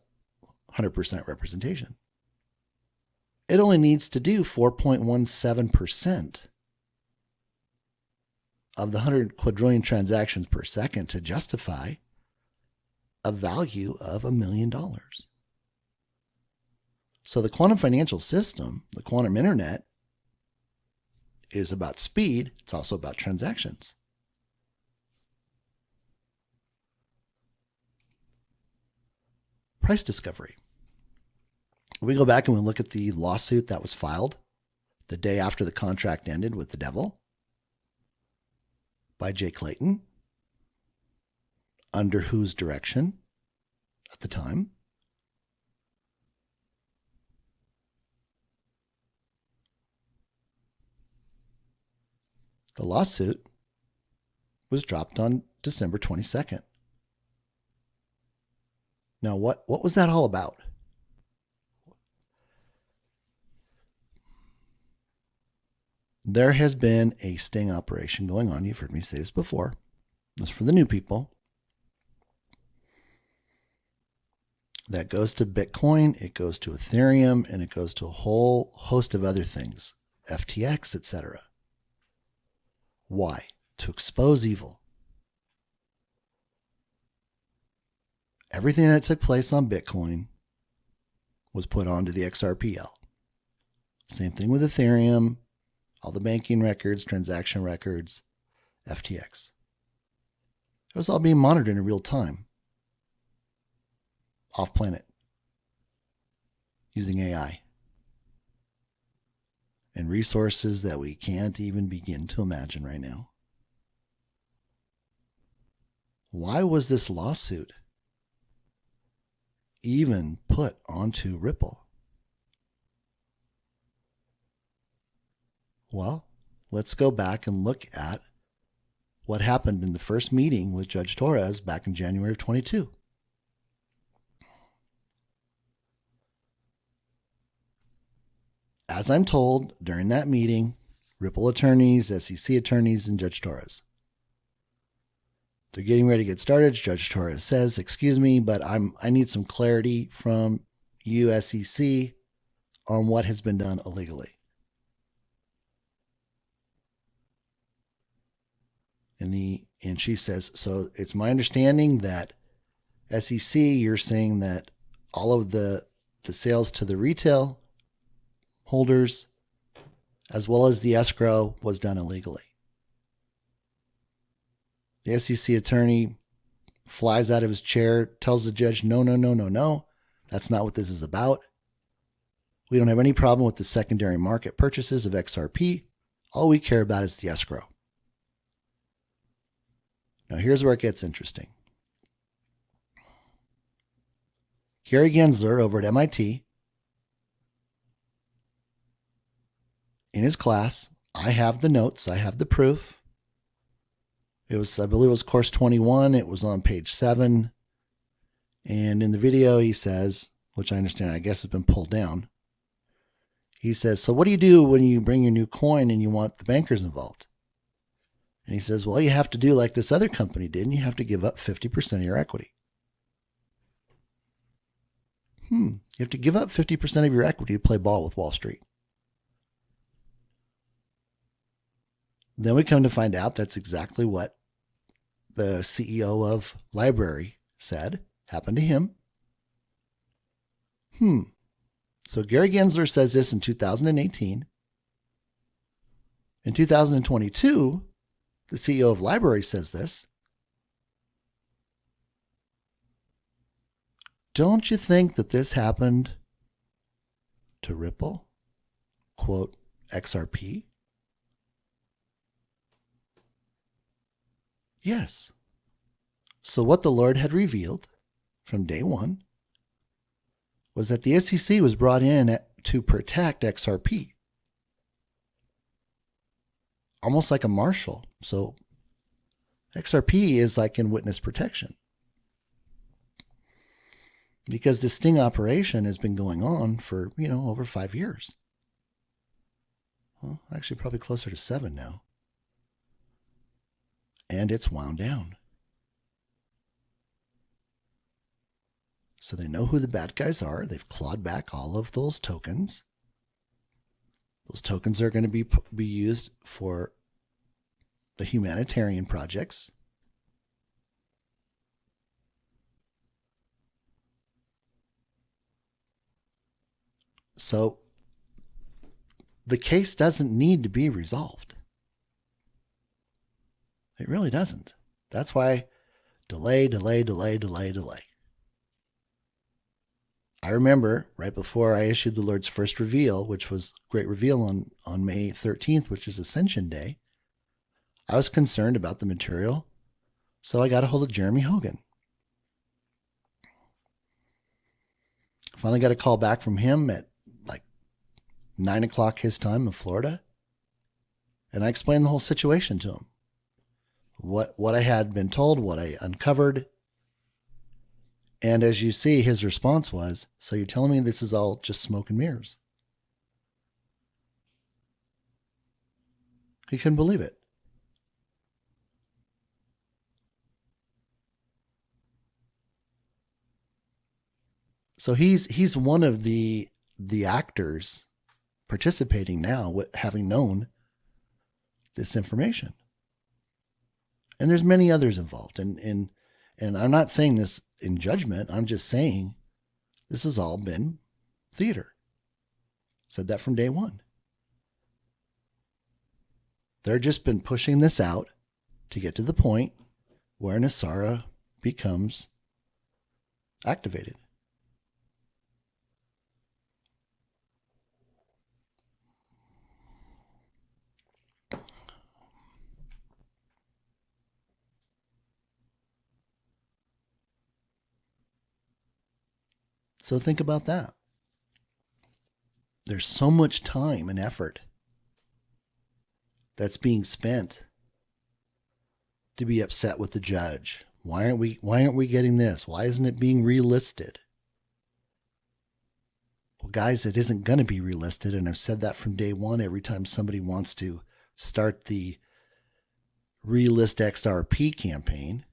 100% representation. It only needs to do 4.17% of the 100 quadrillion transactions per second to justify a value of $1 million. So the quantum financial system, the quantum internet, is about speed. It's also about transactions. Price discovery. We go back and we look at the lawsuit that was filed the day after the contract ended with the devil by Jay Clayton, under whose direction at the time? The lawsuit was dropped on December 22nd. Now, what was that all about? There has been a sting operation going on. You've heard me say this before. This is for the new people. That goes to Bitcoin, it goes to Ethereum, and it goes to a whole host of other things, FTX, etc. Why? To expose evil. Everything that took place on Bitcoin was put onto the XRPL. Same thing with Ethereum, all the banking records, transaction records, FTX. It was all being monitored in real time, off planet, using AI and resources that we can't even begin to imagine right now. Why was this lawsuit even put onto Ripple? Well, let's go back and look at what happened in the first meeting with Judge Torres back in January of 22. As I'm told, during that meeting, Ripple attorneys, SEC attorneys, and Judge Torres, they're getting ready to get started. Judge Torres says, excuse me, but I need some clarity from you, SEC, on what has been done illegally. And she says, so it's my understanding that SEC, you're saying that all of the sales to the retail holders, as well as the escrow, was done illegally. The SEC attorney flies out of his chair, tells the judge, no. That's not what this is about. We don't have any problem with the secondary market purchases of XRP. All we care about is the escrow. Now here's where it gets interesting. Gary Gensler over at MIT, in his class, I have the notes, I have the proof. It was, I believe it was course 21. It was on page 7. And in the video he says, which I understand, I guess has been pulled down, He says, so what do you do when you bring your new coin and you want the bankers involved? And he says, well, you have to do like this other company did, and you have to give up 50% of your equity. You have to give up 50% of your equity to play ball with Wall Street. Then we come to find out that's exactly what the CEO of Library said happened to him. So Gary Gensler says this in 2018. In 2022, the CEO of Library says this. Don't you think that this happened to Ripple? Quote, XRP? Yes. So what the Lord had revealed from day one was that the SEC was brought in to protect XRP. Almost like a marshal. So XRP is like in witness protection. Because this sting operation has been going on for, over 5 years. Well, actually probably closer to 7 now. And it's wound down. So they know who the bad guys are. They've clawed back all of those tokens. Those tokens are going to be used for the humanitarian projects. So the case doesn't need to be resolved. It really doesn't. That's why delay. I remember right before I issued the Lord's first reveal, which was Great Reveal on May 13th, which is Ascension Day, I was concerned about the material, so I got a hold of Jeremy Hogan. Finally got a call back from him at like 9 o'clock his time in Florida, and I explained the whole situation to him. What I had been told, what I uncovered. And as you see, his response was, so you're telling me this is all just smoke and mirrors? He couldn't believe it. So he's one of the actors participating now, having known this information. And there's many others involved. And I'm not saying this in judgment. I'm just saying this has all been theater. Said that from day one. They're just been pushing this out to get to the point where Nasara becomes activated. So think about that. There's so much time and effort that's being spent to be upset with the judge. Why aren't we getting this? Why isn't it being relisted? Well, guys, it isn't going to be relisted, and I've said that from day one. Every time somebody wants to start the relist XRP campaign,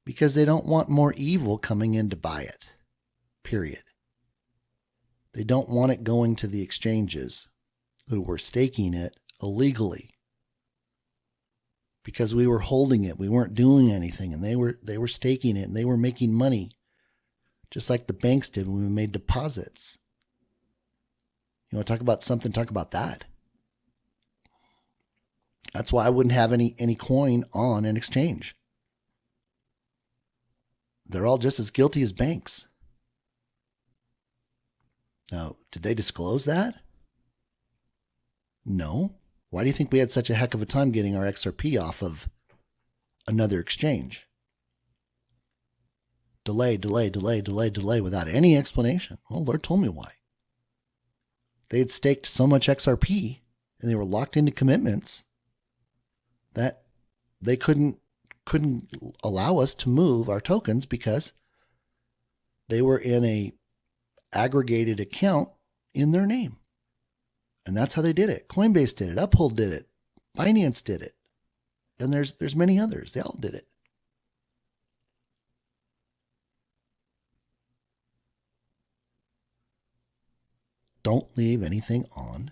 because they don't want more evil coming in to buy it. Period. They don't want it going to the exchanges who were staking it illegally, because we were holding it. We weren't doing anything, and they were staking it, and they were making money just like the banks did when we made deposits. You want to talk about something, talk about that. That's why I wouldn't have any coin on an exchange. They're all just as guilty as banks. Now, did they disclose that? No. Why do you think we had such a heck of a time getting our XRP off of another exchange? Delay without any explanation. Well, Lord told me why. They had staked so much XRP and they were locked into commitments that they couldn't allow us to move our tokens because they were in a aggregated account in their name. And that's how they did it. Coinbase did it. Uphold did it. Binance did it. And there's many others. They all did it. Don't leave anything on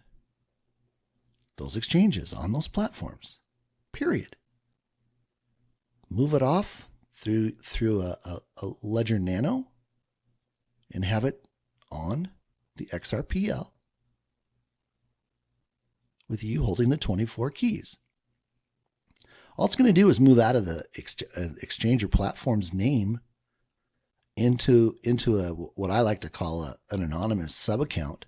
those exchanges, on those platforms. Period. Move it off through a Ledger Nano and have it on the XRPL with you holding the 24 keys. All it's going to do is move out of the exchange or platform's name into a what I like to call an anonymous sub-account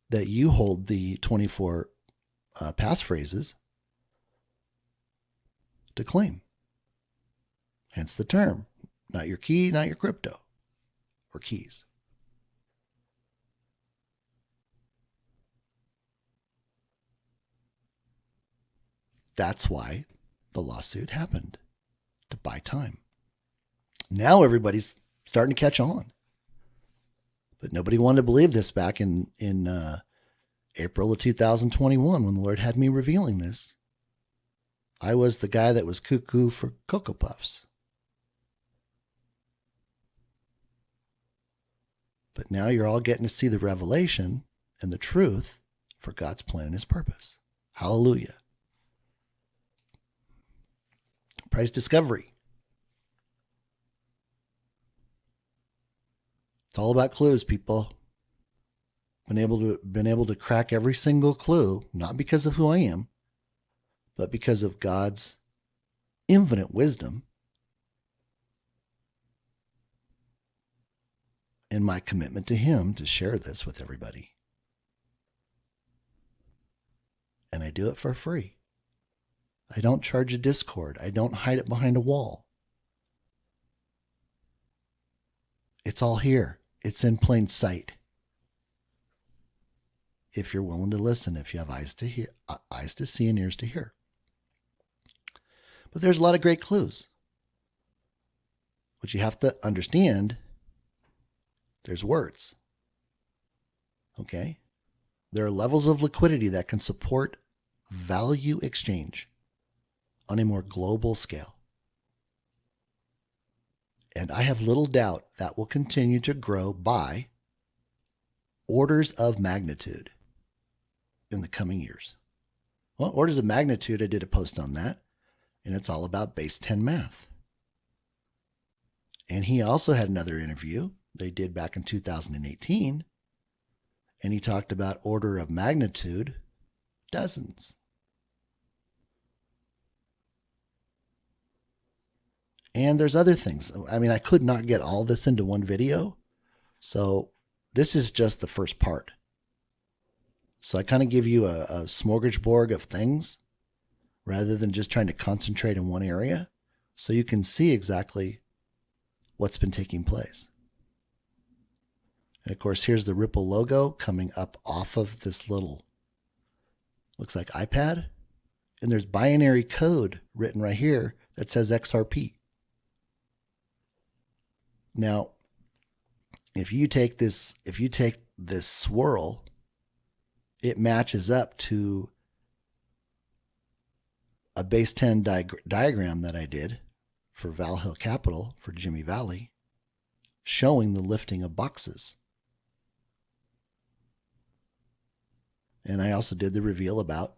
that you hold the 24 passphrases to claim. Hence the term, not your key, not your crypto or keys. That's why the lawsuit happened, to buy time. Now everybody's starting to catch on. But nobody wanted to believe this back in April of 2021 when the Lord had me revealing this. I was the guy that was cuckoo for Cocoa Puffs. But now you're all getting to see the revelation and the truth for God's plan and his purpose. Hallelujah. Price discovery. It's all about clues, people. Been able to crack every single clue, not because of who I am, but because of God's infinite wisdom and my commitment to him to share this with everybody. And I do it for free. I don't charge a Discord. I don't hide it behind a wall. It's all here. It's in plain sight. If you're willing to listen, if you have eyes to hear, eyes to see and ears to hear. But there's a lot of great clues. What you have to understand, there's words. Okay? There are levels of liquidity that can support value exchange on a more global scale. And I have little doubt that will continue to grow by orders of magnitude in the coming years. Well, orders of magnitude, I did a post on that, and it's all about base 10 math. And he also had another interview they did back in 2018, and he talked about order of magnitude, dozens. And there's other things. I mean, I could not get all this into one video. So this is just the first part. So I kind of give you a smorgasbord of things rather than just trying to concentrate in one area so you can see exactly what's been taking place. And of course, here's the Ripple logo coming up off of this little, looks like iPad. And there's binary code written right here that says XRP. Now, if you take this swirl, it matches up to a base 10 diagram that I did for Val Hill Capital for Jimmy Valley, showing the lifting of boxes. And I also did the reveal about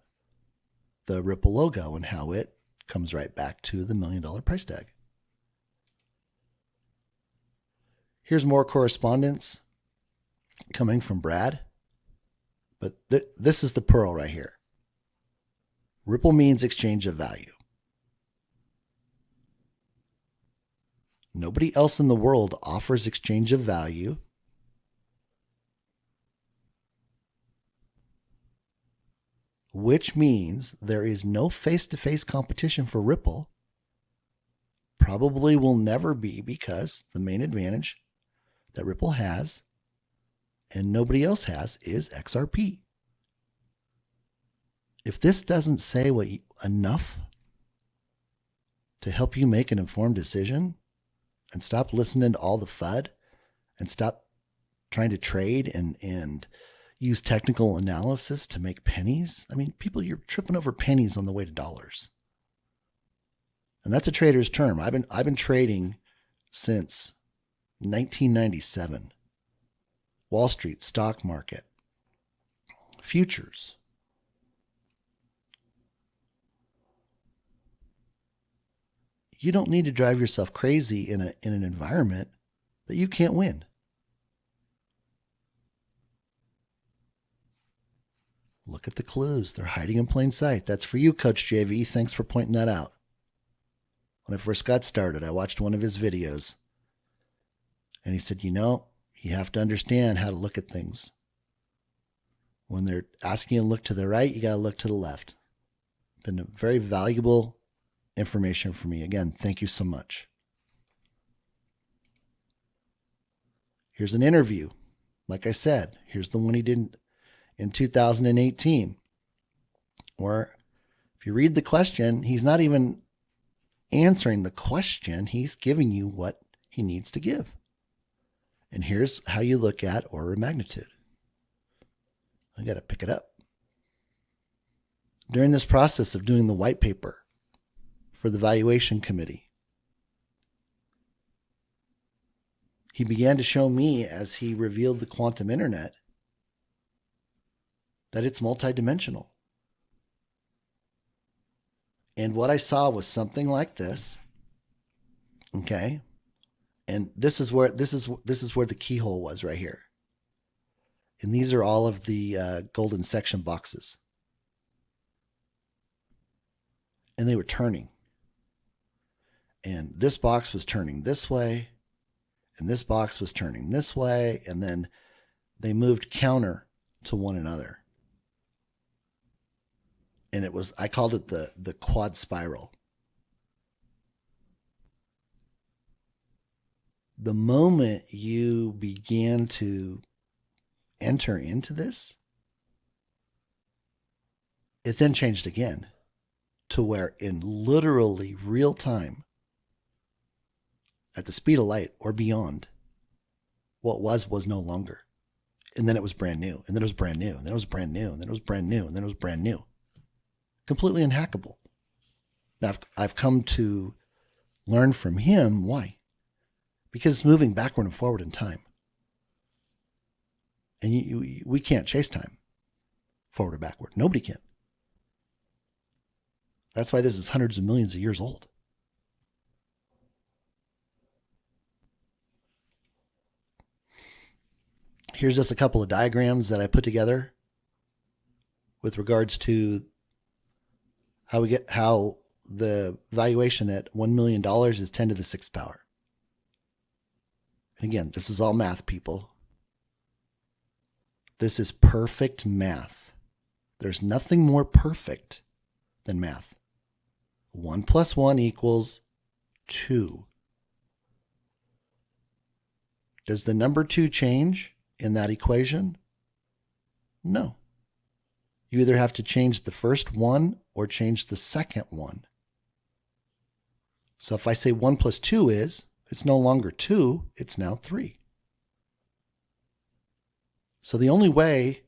the Ripple logo and how it comes right back to the $1 million price tag. Here's more correspondence coming from Brad. But this is the pearl right here. Ripple means exchange of value. Nobody else in the world offers exchange of value. Which means there is no face-to-face competition for Ripple. Probably will never be, because the main advantage that Ripple has and nobody else has is XRP. If this doesn't say enough to help you make an informed decision and stop listening to all the FUD and stop trying to trade and use technical analysis to make pennies. I mean, people, you're tripping over pennies on the way to dollars. And that's a trader's term. I've been trading since 1997. Wall Street, stock market, futures. You don't need to drive yourself crazy in an environment that you can't win. Look at the clues. They're hiding in plain sight. That's for you, Coach JV. Thanks for pointing that out. When I first got started, I watched one of his videos. And he said, you have to understand how to look at things. When they're asking you to look to the right, you got to look to the left. Been a very valuable information for me. Again, thank you so much. Here's an interview. Like I said, here's the one he did in 2018. Where if you read the question, he's not even answering the question. He's giving you what he needs to give. And here's how you look at order of magnitude. I got to pick it up. During this process of doing the white paper for the valuation committee, he began to show me, as he revealed the quantum internet, that it's multidimensional. And what I saw was something like this. Okay. And this is where the keyhole was right here. And these are all of the golden section boxes. And they were turning. And this box was turning this way. And this box was turning this way. And then they moved counter to one another. And I called it the quad spiral. The moment you began to enter into this, it then changed again to where in literally real time, at the speed of light or beyond, what was no longer. And then it was brand new, and then it was brand new, and then it was brand new, and then it was brand new, and then it was brand new. Completely unhackable. Now, I've come to learn from him why. Because it's moving backward and forward in time. And we can't chase time forward or backward. Nobody can. That's why this is hundreds of millions of years old. Here's just a couple of diagrams that I put together with regards to how the valuation at $1 million is 10 to the 6th power. And again, this is all math, people. This is perfect math. There's nothing more perfect than math. 1 plus 1 equals 2. Does the number 2 change in that equation? No. You either have to change the first one or change the second one. So if I say 1 plus 2 is, it's no longer 2, it's now 3. So the only way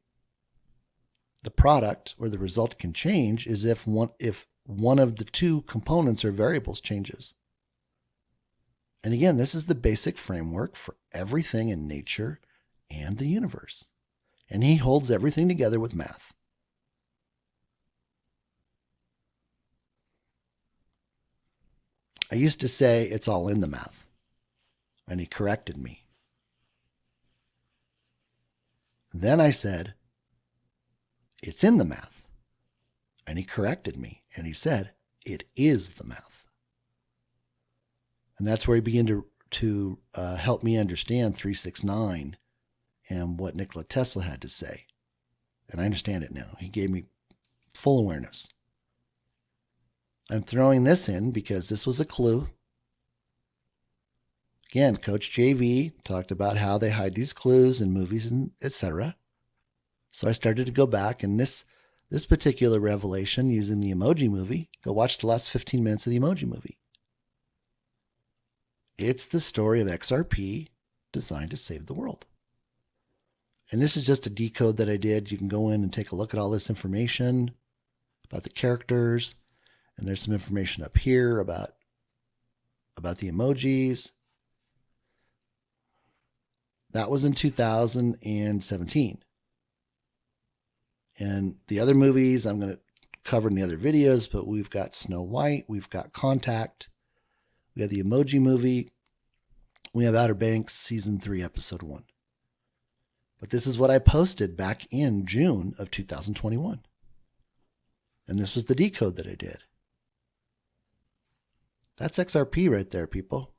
the product or the result can change is if one of the two components or variables changes. And again, this is the basic framework for everything in nature and the universe. And he holds everything together with math. I used to say it's all in the math. And he corrected me. Then I said, it's in the math. And he corrected me. And he said, it is the math. And that's where he began to help me understand 369 and what Nikola Tesla had to say. And I understand it now. He gave me full awareness. I'm throwing this in because this was a clue. Again, Coach JV talked about how they hide these clues in movies and etc. So I started to go back, and this particular revelation using the Emoji Movie, go watch the last 15 minutes of the Emoji Movie. It's the story of XRP designed to save the world. And this is just a decode that I did. You can go in and take a look at all this information about the characters. And there's some information up here about the emojis. That was in 2017. And the other movies I'm going to cover in the other videos, but we've got Snow White, we've got Contact, we have the Emoji Movie, we have Outer Banks Season 3, Episode 1. But this is what I posted back in June of 2021. And this was the decode that I did. That's XRP right there, people.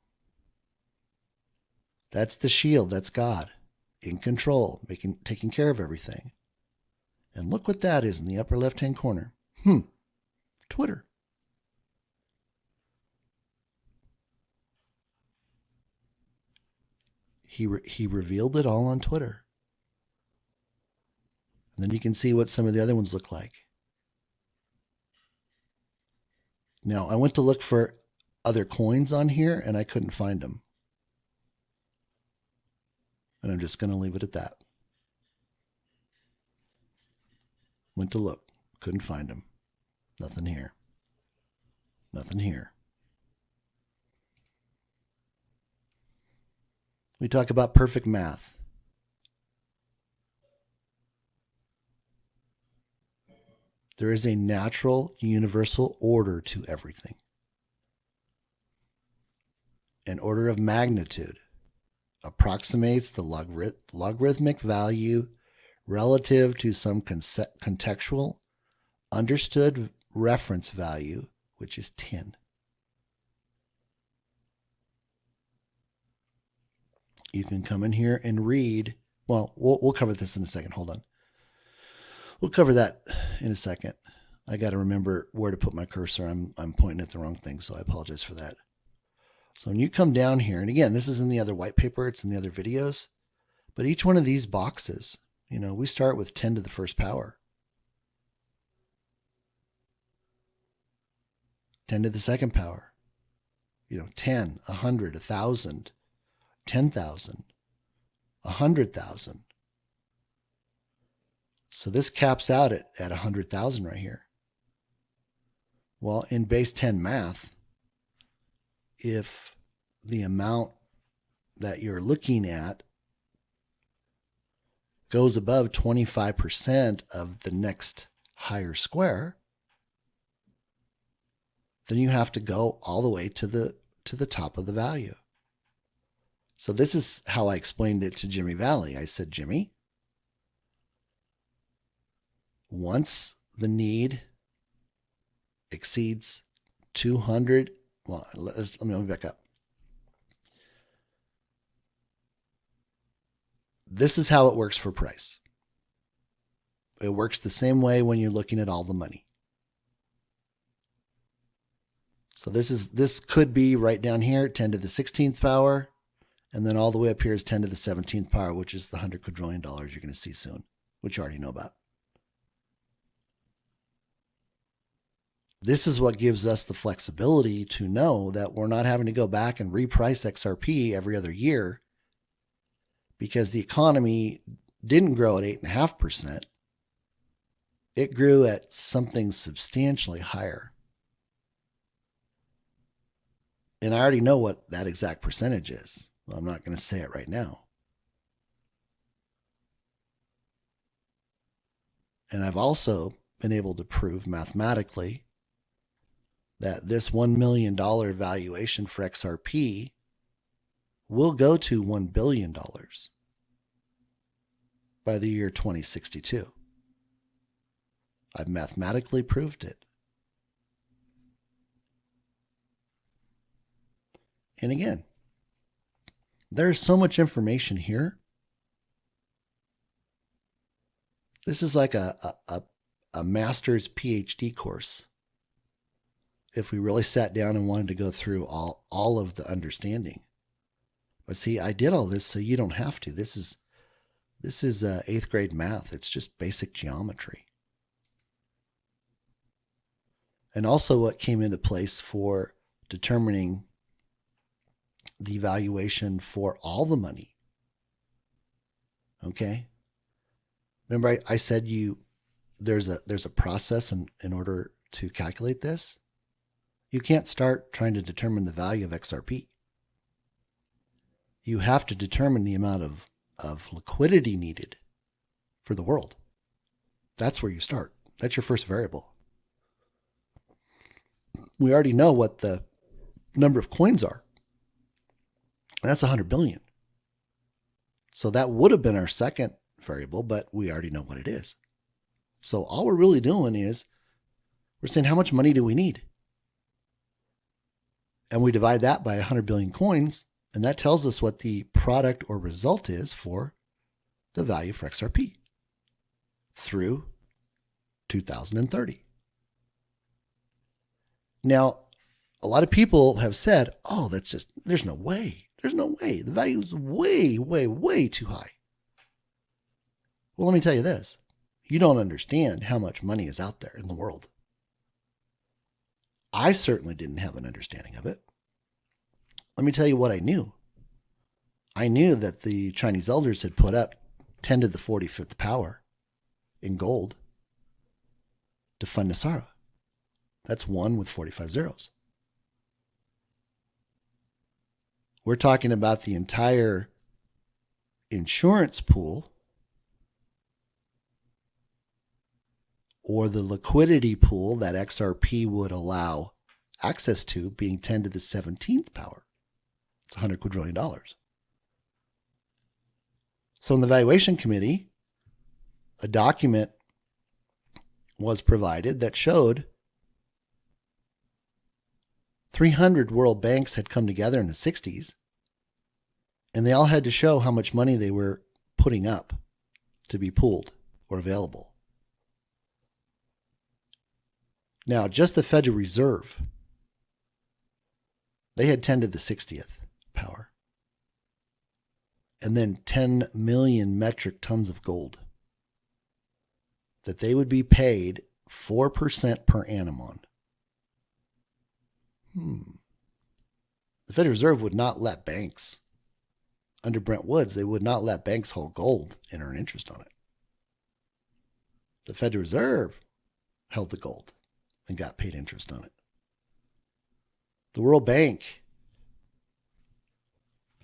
That's the shield. That's God in control, taking care of everything. And look what that is in the upper left-hand corner. Twitter. He revealed it all on Twitter. And then you can see what some of the other ones look like. Now, I went to look for other coins on here, and I couldn't find them. And I'm just going to leave it at that. Went to look. Couldn't find them. Nothing here. Nothing here. We talk about perfect math. There is a natural, universal order to everything. An order of magnitude approximates the logarithmic value relative to some contextual, understood reference value, which is 10. You can come in here and read. Well, we'll cover this in a second. Hold on. We'll cover that in a second. I got to remember where to put my cursor. I'm pointing at the wrong thing, so I apologize for that. So when you come down here, and again, this is in the other white paper, it's in the other videos, but each one of these boxes, we start with 10 to the first power. 10 to the second power. 10, 100, 1,000, 10,000, 100,000. So this caps out at 100,000 right here. Well, in base 10 math, if the amount that you're looking at goes above 25% of the next higher square, then you have to go all the way to the top of the value. So this is how I explained it to Jimmy Valley. I said, Jimmy, once the need exceeds 200, well, let me back up. This is how it works for price. It works the same way when you're looking at all the money. So this could be right down here, 10 to the 16th power, and then all the way up here is 10 to the 17th power, which is the $100 quadrillion you're going to see soon, which you already know about. This is what gives us the flexibility to know that we're not having to go back and reprice XRP every other year because the economy didn't grow at 8.5%. It grew at something substantially higher. And I already know what that exact percentage is. Well, I'm not going to say it right now. And I've also been able to prove mathematically that this $1 million valuation for XRP will go to $1 billion by the year 2062. I've mathematically proved it. And again, there's so much information here. This is like a master's PhD course. If we really sat down and wanted to go through all of the understanding. But see, I did all this so you don't have to. This is 8th grade math. It's just basic geometry. And also what came into place for determining the valuation for all the money. Okay? Remember I said there's a process in order to calculate this. You can't start trying to determine the value of XRP. You have to determine the amount of liquidity needed for the world. That's where you start. That's your first variable. We already know what the number of coins are. That's 100 billion. So that would have been our second variable, but we already know what it is. So all we're really doing is we're saying how much money do we need? And we divide that by 100 billion coins, and that tells us what the product or result is for the value for XRP through 2030. Now, a lot of people have said, oh, there's no way. There's no way. The value is way, way, way too high. Well, let me tell you this. You don't understand how much money is out there in the world. I certainly didn't have an understanding of it. Let me tell you what I knew. I knew that the Chinese elders had put up 10 to the 45th power in gold to fund Nasara. That's 1 with 45 zeros. We're talking about the entire insurance pool or the liquidity pool that XRP would allow access to being 10 to the 17th power. It's $100 quadrillion. So in the valuation committee, a document was provided that showed 300 world banks had come together in the 60s, and they all had to show how much money they were putting up to be pooled or available. Now, just the Federal Reserve, they had 10 to the 60th power, and then 10 million metric tons of gold that they would be paid 4% per annum on. The Federal Reserve would not let banks, under Brent Woods, they would not let banks hold gold and earn interest on it. The Federal Reserve held the gold and got paid interest on it. The World Bank.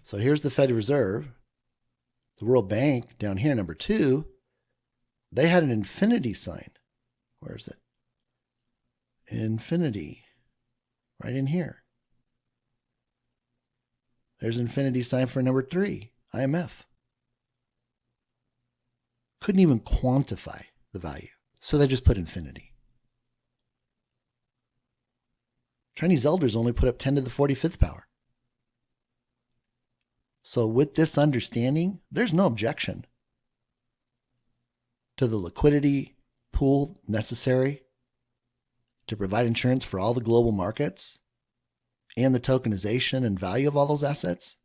So here's the Federal Reserve. The World Bank, down here, number 2, they had an infinity sign. Where is it? Infinity. Right in here. There's infinity sign for number 3, IMF. Couldn't even quantify the value. So they just put infinity. Chinese elders only put up 10 to the 45th power. So with this understanding, there's no objection to the liquidity pool necessary to provide insurance for all the global markets and the tokenization and value of all those assets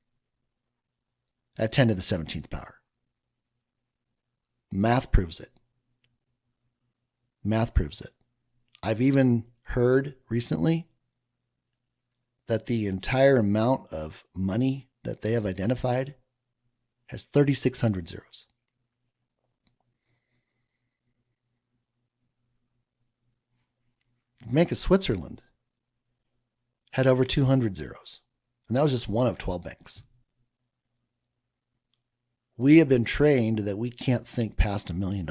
at 10 to the 17th power. Math proves it. Math proves it. I've even heard recently that the entire amount of money that they have identified has 3,600 zeros. Bank of Switzerland had over 200 zeros, and that was just one of 12 banks. We have been trained that we can't think past $1 million,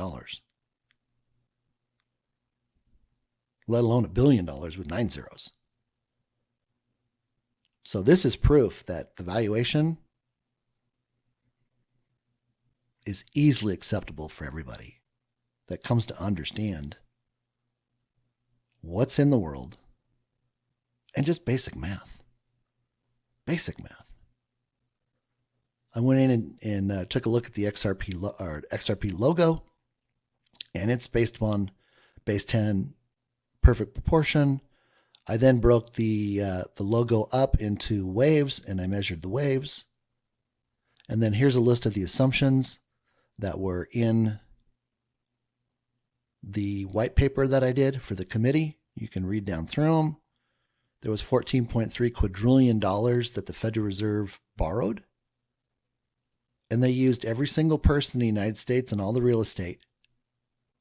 let alone $1 billion with 9 zeros. So this is proof that the valuation is easily acceptable for everybody that comes to understand what's in the world and just basic math. Basic math. I went in and took a look at the XRP logo, and it's based upon base 10 perfect proportion. I then broke the logo up into waves, and I measured the waves. And then here's a list of the assumptions that were in the white paper that I did for the committee. You can read down through them. There was $14.3 quadrillion that the Federal Reserve borrowed. And they used every single person in the United States and all the real estate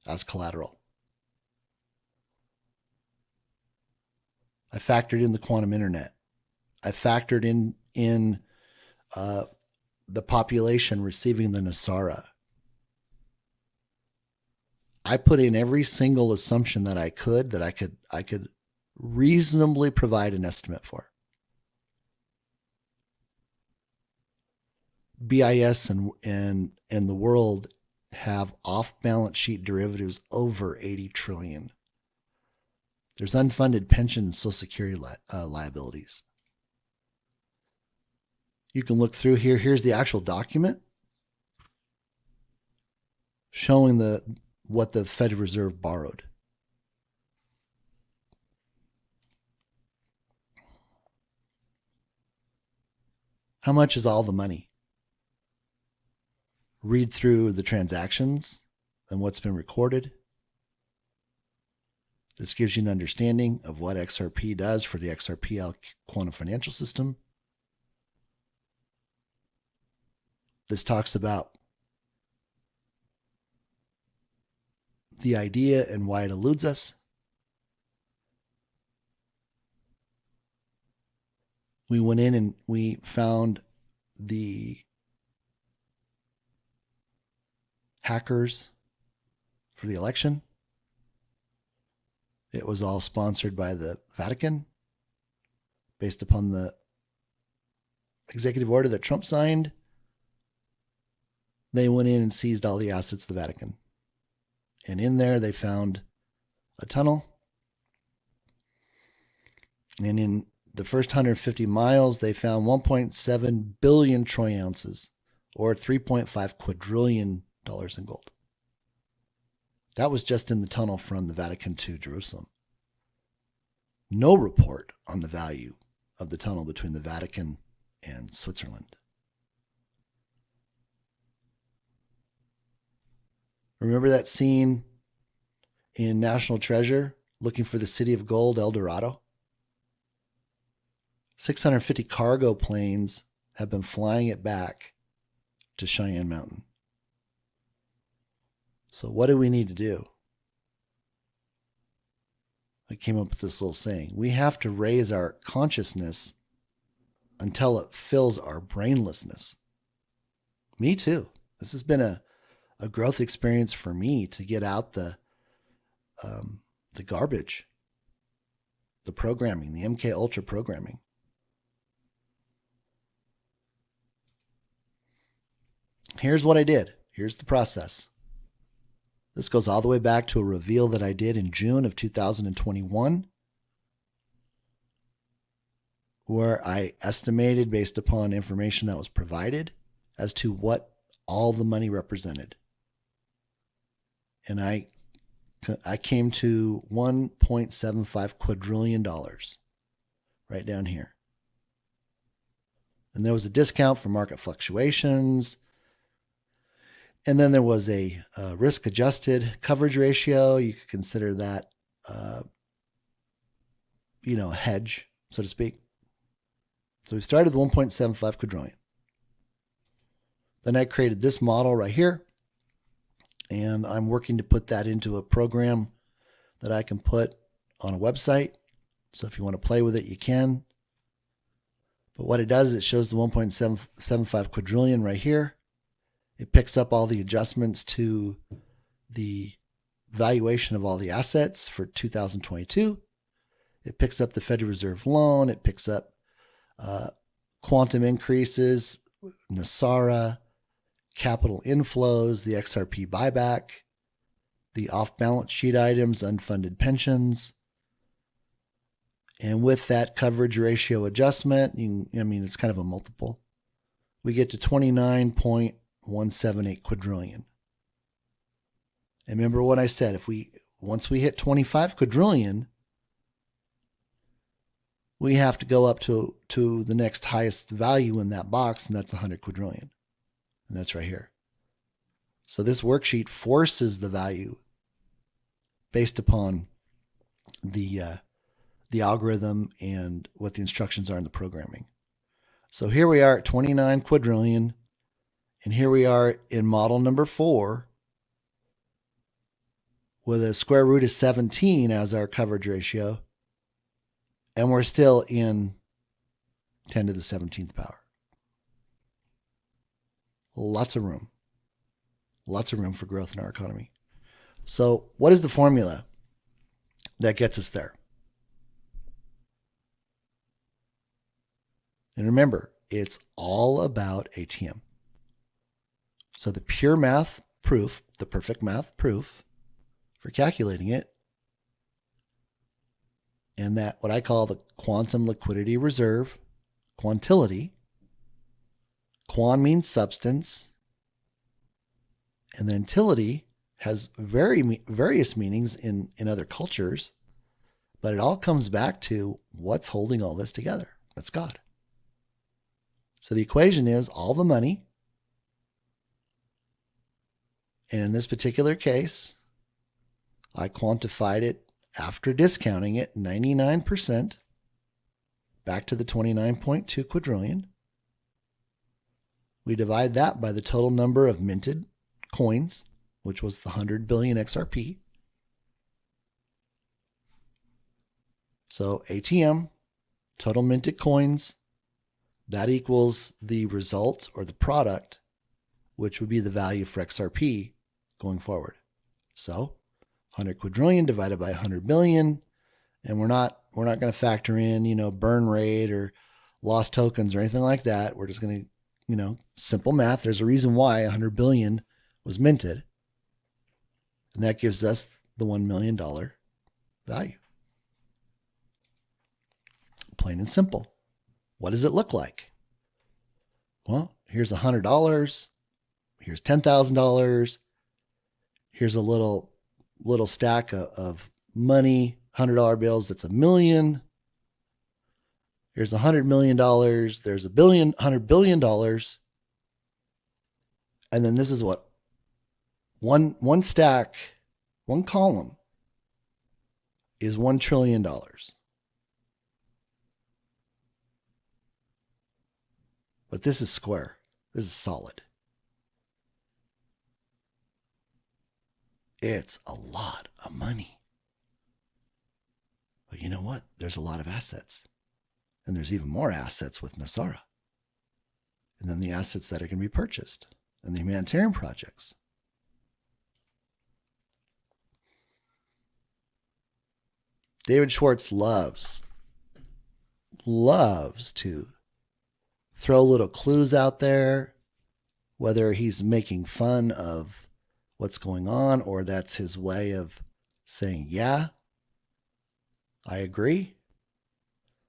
as collateral. I factored in the quantum internet. I factored in the population receiving the Nasara. I put in every single assumption that I could reasonably provide an estimate for. BIS and the world have off-balance sheet derivatives over 80 trillion. There's unfunded pension and Social Security liabilities. You can look through here. Here's the actual document showing what the Federal Reserve borrowed. How much is all the money? Read through the transactions and what's been recorded. This gives you an understanding of what XRP does for the XRPL quantum financial system. This talks about the idea and why it eludes us. We went in and we found the hackers for the election. It was all sponsored by the Vatican based upon the executive order that Trump signed. They went in and seized all the assets of the Vatican. And in there, they found a tunnel. And in the first 150 miles, they found 1.7 billion troy ounces, or $3.5 quadrillion in gold. That was just in the tunnel from the Vatican to Jerusalem. No report on the value of the tunnel between the Vatican and Switzerland. Remember that scene in National Treasure, looking for the city of gold, El Dorado? 650 cargo planes have been flying it back to Cheyenne Mountain. So what do we need to do? I came up with this little saying. We have to raise our consciousness until it fills our brainlessness. Me too. This has been a growth experience for me to get out the garbage, the programming, the MK Ultra programming. Here's what I did. Here's the process. This goes all the way back to a reveal that I did in June of 2021, where I estimated based upon information that was provided as to what all the money represented. And I came to $1.75 quadrillion right down here. And there was a discount for market fluctuations. And then there was a risk-adjusted coverage ratio. You could consider that, a hedge, so to speak. So we started with 1.75 quadrillion. Then I created this model right here. And I'm working to put that into a program that I can put on a website. So if you want to play with it, you can. But what it does, it shows the 1.75 quadrillion right here. It picks up all the adjustments to the valuation of all the assets for 2022. It picks up the Federal Reserve loan. It picks up quantum increases, Nasara, capital inflows, the XRP buyback, the off-balance sheet items, unfunded pensions. And with that coverage ratio adjustment, it's kind of a multiple. We get to 29.178 quadrillion. And remember what I said, once we hit 25 quadrillion, we have to go up to the next highest value in that box, and that's 100 quadrillion. And that's right here. So this worksheet forces the value based upon the algorithm and what the instructions are in the programming. So here we are at 29 quadrillion, and here we are in model number 4 with a square root of 17 as our coverage ratio, and we're still in 10 to the 17th power. Lots of room. Lots of room for growth in our economy. So what is the formula that gets us there? And remember, it's all about ATM. So the pure math proof, the perfect math proof for calculating it, and that what I call the quantum liquidity reserve, quantility. Quan means substance, and then tility has various meanings in other cultures, but it all comes back to what's holding all this together. That's God. So the equation is all the money, and in this particular case, I quantified it after discounting it 99% back to the 29.2 quadrillion. We divide that by the total number of minted coins, which was the 100 billion XRP. So ATM, total minted coins, that equals the result or the product, which would be the value for XRP going forward. So 100 quadrillion divided by 100 billion, and we're not going to factor in, burn rate or lost tokens or anything like that. We're just going to, simple math. There's a reason why 100 billion was minted, and that gives us the $1 million value. Plain and simple. What does it look like? Well, here's $100. Here's $10,000. Here's a little stack of money, $100 bills. That's $1 million. Here's $100 million. There's $100 billion. And then this is what? One stack, one column is $1 trillion. But this is square. This is solid. It's a lot of money. But you know what? There's a lot of assets. And there's even more assets with Nasara. And then the assets that are going to be purchased. And the humanitarian projects. David Schwartz loves to throw little clues out there, whether he's making fun of what's going on or that's his way of saying, yeah, I agree.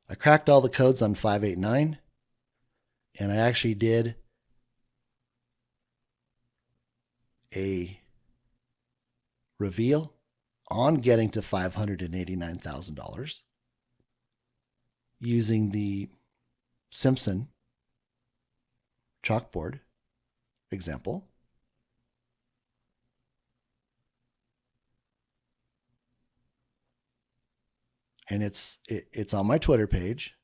I cracked all the codes on 589, and I actually did a reveal on getting to $589,000 using the Simpson chalkboard example. And it's on my Twitter page.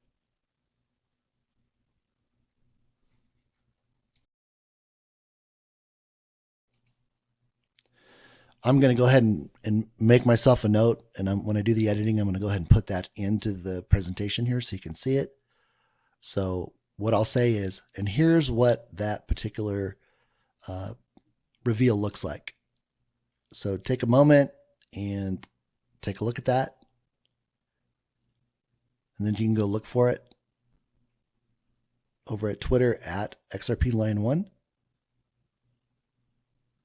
I'm going to go ahead and make myself a note. And when I do the editing, I'm going to go ahead and put that into the presentation here so you can see it. So what I'll say is, and here's what that particular reveal looks like. So take a moment and take a look at that. And then you can go look for it over at Twitter at XRPLion1.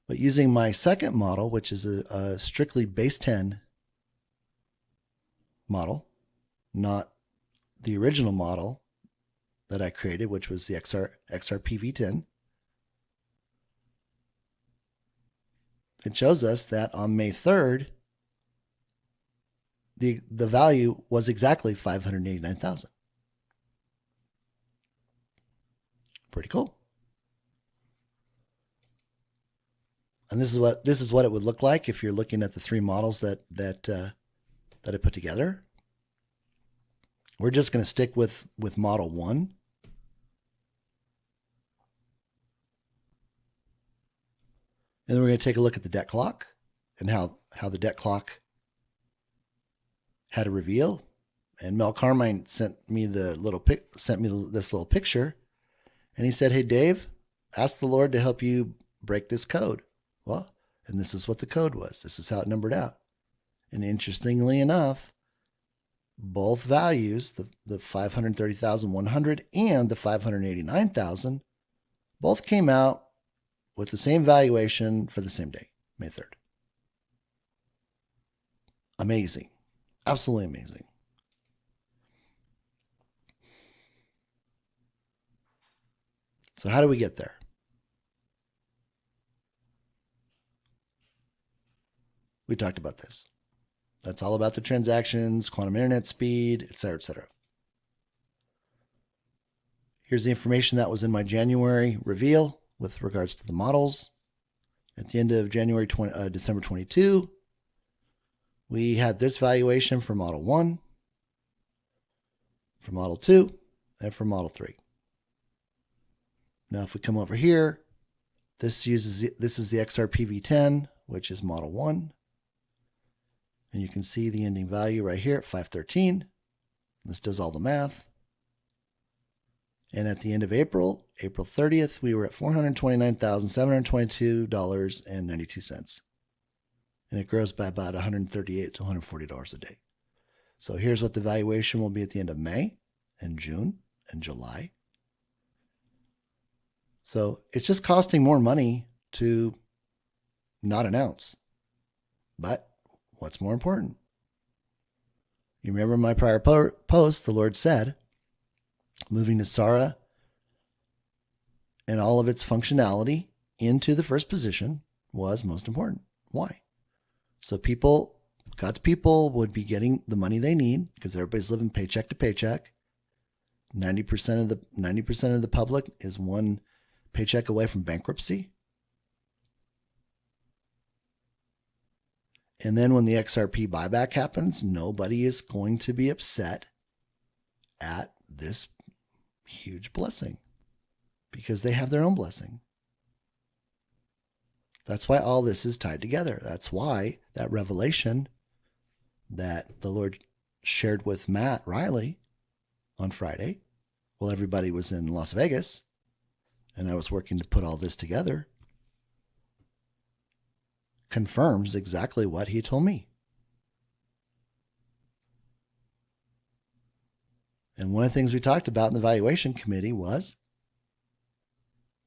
But using my second model, which is a strictly base 10 model, not the original model that I created, which was the XRP-V10. It shows us that on May 3rd, the value was exactly 589,000. Pretty cool. And this is what it would look like if you're looking at the three models that I put together. We're just going to stick with model 1. And then we're going to take a look at the debt clock. and how the debt clock had a reveal. And Mel Carmine sent me this little picture, and he said, "Hey Dave, ask the Lord to help you break this code." Well, and this is what the code was. This is how it numbered out. And interestingly enough, both values, the 530,100 and the 589,000, both came out with the same valuation for the same day, May 3rd. Amazing. Absolutely amazing. So how do we get there? We talked about this. That's all about the transactions, quantum internet speed, et cetera, et cetera. Here's the information that was in my January reveal with regards to the models. At the end of December 22, we had this valuation for Model 1, for Model 2, and for Model 3. Now, if we come over here, this is the XRP V10, which is Model 1. And you can see the ending value right here at 513. This does all the math. And at the end of April 30th, we were at $429,722.92. And it grows by about $138 to $140 a day. So here's what the valuation will be at the end of May and June and July. So it's just costing more money to not announce. But what's more important? You remember my prior post, the Lord said, moving to SARA and all of its functionality into the first position was most important. Why? So God's people would be getting the money they need because everybody's living paycheck to paycheck. 90% of the public is one paycheck away from bankruptcy. And then when the XRP buyback happens, nobody is going to be upset at this huge blessing because they have their own blessing. That's why all this is tied together. That's why that revelation that the Lord shared with Matt Riley on Friday, while everybody was in Las Vegas, and I was working to put all this together, confirms exactly what he told me. And one of the things we talked about in the valuation committee was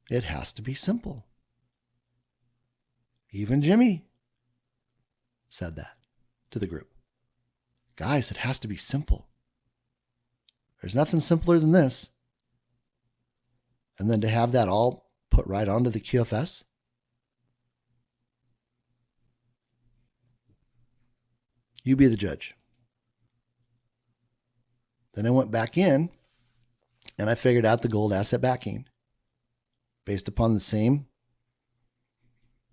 it has to be simple. Even Jimmy said that to the group. Guys, it has to be simple. There's nothing simpler than this. And then to have that all put right onto the QFS. You be the judge. Then I went back in and I figured out the gold asset backing based upon the same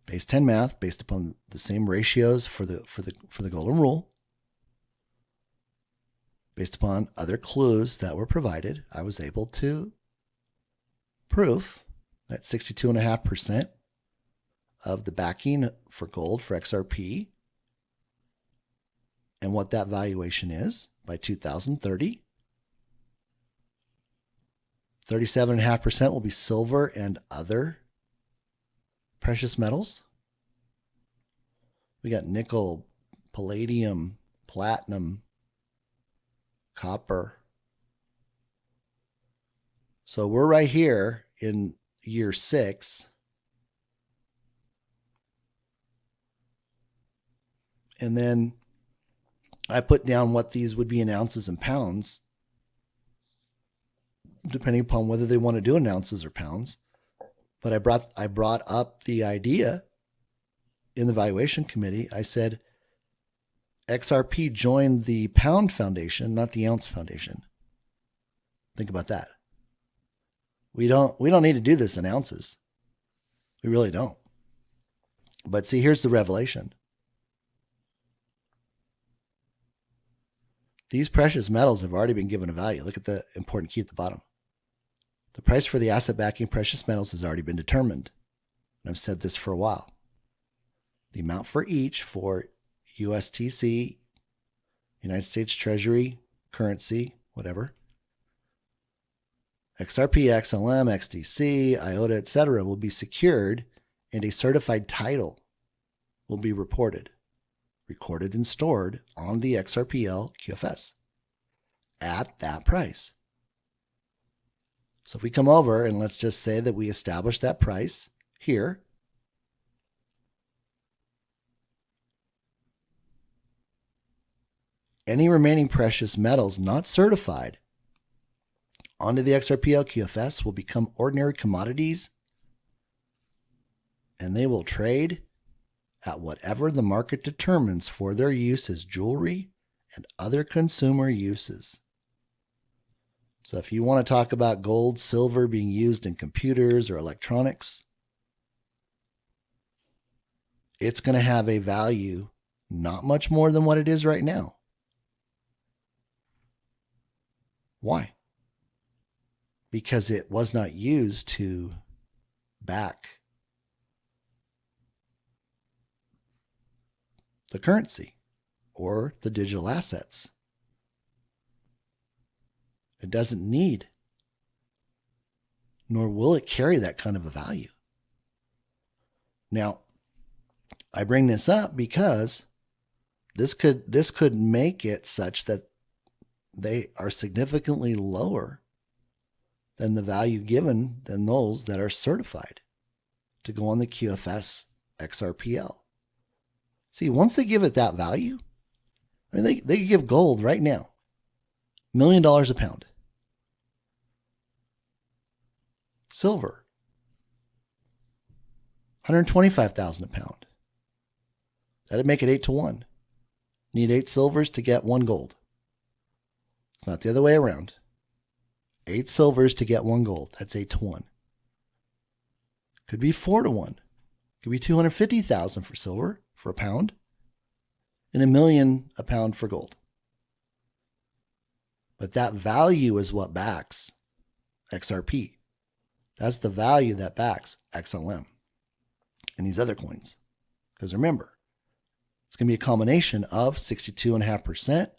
base 10 math, based upon the same ratios for the golden rule, based upon other clues that were provided. I was able to prove that 62.5% of the backing for gold for XRP and what that valuation is by 2030. 37.5% will be silver and other precious metals. We got nickel, palladium, platinum, copper. So we're right here in year 6. And then I put down what these would be in ounces and pounds, depending upon whether they want to do in ounces or pounds. But I brought up the idea in the valuation committee. I said, XRP joined the pound foundation, not the ounce foundation. Think about that. We don't need to do this in ounces. We really don't. But see, here's the revelation. These precious metals have already been given a value. Look at the important key at the bottom. The price for the asset backing precious metals has already been determined. And I've said this for a while. the amount for each for USTC, United States Treasury, currency, whatever, XRP, XLM, XDC, IOTA, etc. will be secured and a certified title will be recorded and stored on the XRPL QFS at that price. So if we come over and let's just say that we establish that price here, any remaining precious metals not certified onto the XRPL QFS will become ordinary commodities, and they will trade at whatever the market determines for their use as jewelry and other consumer uses. So if you want to talk about gold, silver being used in computers or electronics, it's going to have a value not much more than what it is right now. Why? Because it was not used to back the currency or the digital assets. It doesn't need, nor will it carry that kind of a value. Now, I bring this up because this could make it such that they are significantly lower than the value given than those that are certified to go on the QFS XRPL. See, once they give it that value, I mean, they give gold right now, $1 million a pound. Silver, $125,000 a pound. That'd make it 8-to-1. Need 8 silvers to get 1 gold. It's not the other way around. 8 silvers to get 1 gold. That's 8-to-1. Could be 4-to-1. Could be 250,000 for silver for a pound, and $1 million a pound for gold. But that value is what backs XRP. That's the value that backs XLM and these other coins. Because remember, it's going to be a combination of 62.5%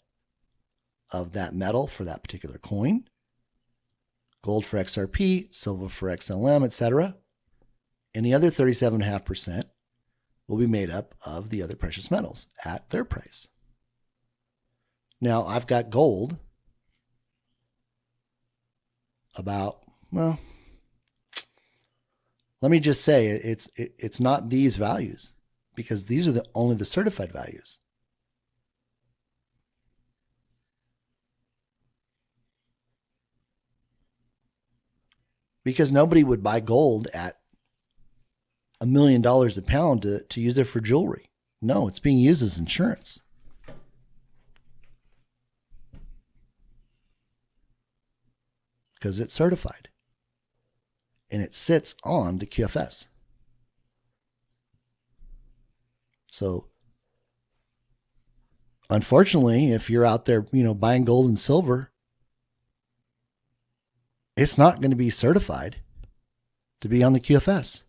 of that metal for that particular coin, gold for XRP, silver for XLM, etc. And the other 37.5% will be made up of the other precious metals at their price. Now, I've got gold about, well, let me just say it's not these values, because these are only the certified values. Because nobody would buy gold at $1 million a pound to use it for jewelry. No, it's being used as insurance. Because it's certified. And it sits on the QFS. So, unfortunately, if you're out there, buying gold and silver, it's not going to be certified to be on the QFS.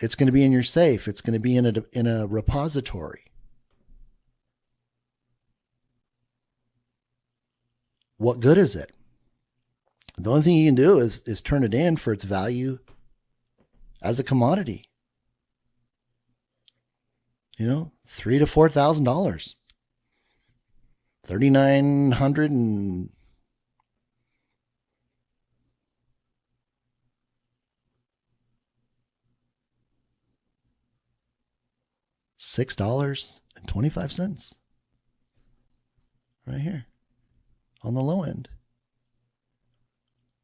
It's going to be in your safe. It's going to be in a repository. What good is it? The only thing you can do is turn it in for its value as a commodity. $3,000 to $4,000. 3,900 and $6.25 right here on the low end.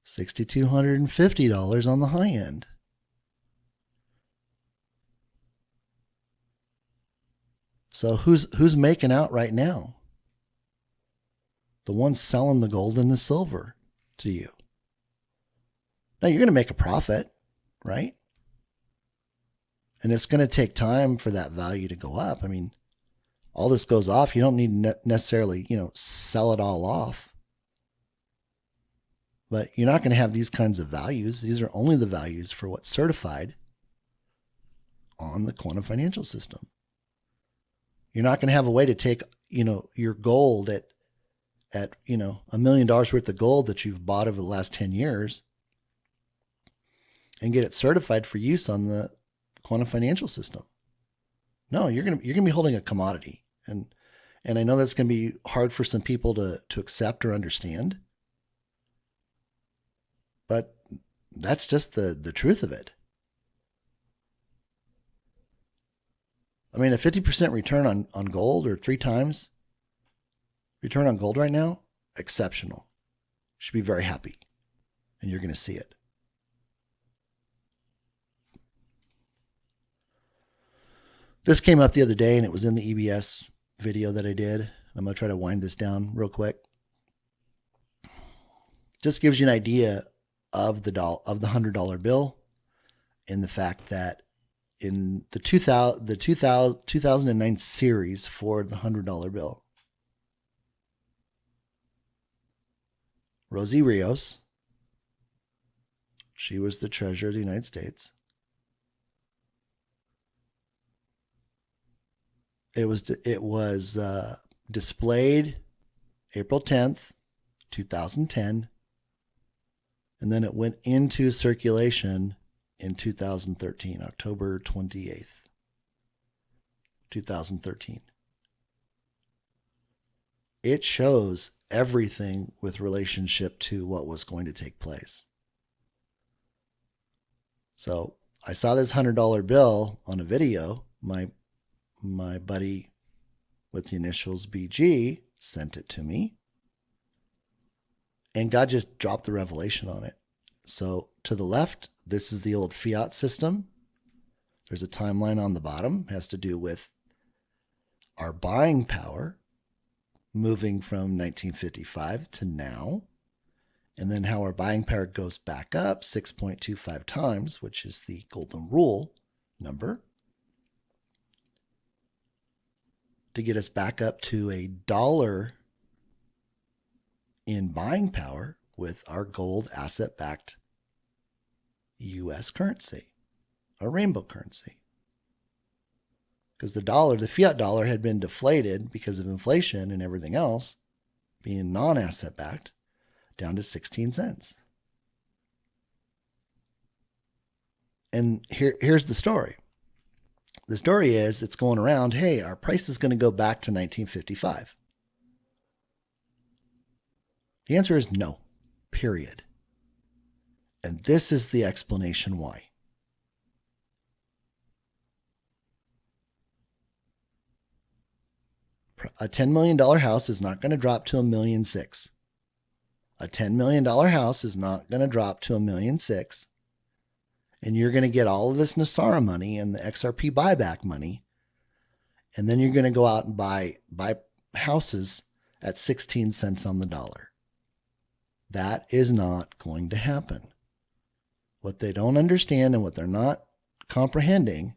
$6,250 on the high end. So who's making out right now? The ones selling the gold and the silver to you. Now you're going to make a profit, right? And it's going to take time for that value to go up. I mean, all this goes off. You don't need necessarily, sell it all off. But you're not going to have these kinds of values. These are only the values for what's certified on the quantum financial system. You're not going to have a way to take, your gold at $1 million worth of gold that you've bought over the last 10 years and get it certified for use on the quantum financial system. No, you're going to be holding a commodity. And I know that's going to be hard for some people to accept or understand. But that's just the truth of it. I mean, a 50% return on gold, or 3 times return on gold right now, exceptional. Should be very happy. And you're going to see it. This came up the other day, and it was in the EBS video that I did. I'm going to try to wind this down real quick. Just gives you an idea of the $100 bill, and the fact that in the 2009 series for the $100 bill, Rosie Rios, she was the Treasurer of the United States. It was displayed April 10th, 2010, and then it went into circulation in 2013, October 28th, 2013. It shows everything with relationship to what was going to take place. So I saw this $100 bill on a video. My buddy with the initials BG sent it to me, and God just dropped the revelation on it. So to the left, this is the old fiat system. There's a timeline on the bottom. It has to do with our buying power moving from 1955 to now, and then how our buying power goes back up 6.25 times, which is the golden rule number, to get us back up to $1 in buying power with our gold asset-backed U.S. currency, a rainbow currency. Because the fiat dollar had been deflated because of inflation and everything else, being non-asset backed, down to 16 cents. And here's the story. The story is, it's going around, hey, our price is going to go back to 1955. The answer is no, period. And this is the explanation why. A $10 million house is not going to drop to $1.6 million. A $10 million house is not going to drop to $1.6 million. And you're going to get all of this NASARA money and the XRP buyback money. And then you're going to go out and buy houses at 16 cents on the dollar. That is not going to happen. What they don't understand and what they're not comprehending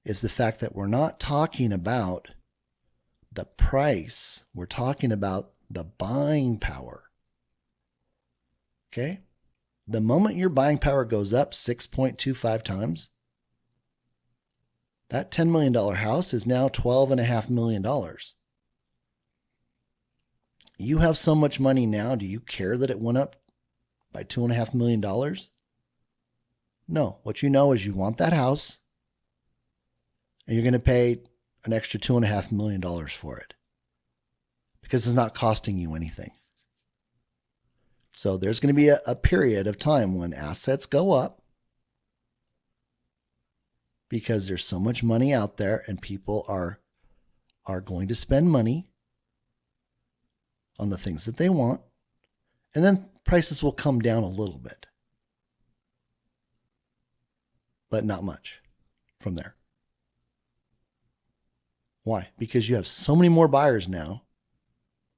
is the fact that we're not talking about the price. We're talking about the buying power. Okay? The moment your buying power goes up 6.25 times, that $10 million house is now $12.5 million. You have so much money now, do you care that it went up by $2.5 million? No. What you know is you want that house, and you're going to pay an extra $2.5 million for it because it's not costing you anything. So there's going to be a period of time when assets go up because there's so much money out there, and people are going to spend money on the things that they want, and then prices will come down a little bit, but not much from there. Why? Because you have so many more buyers now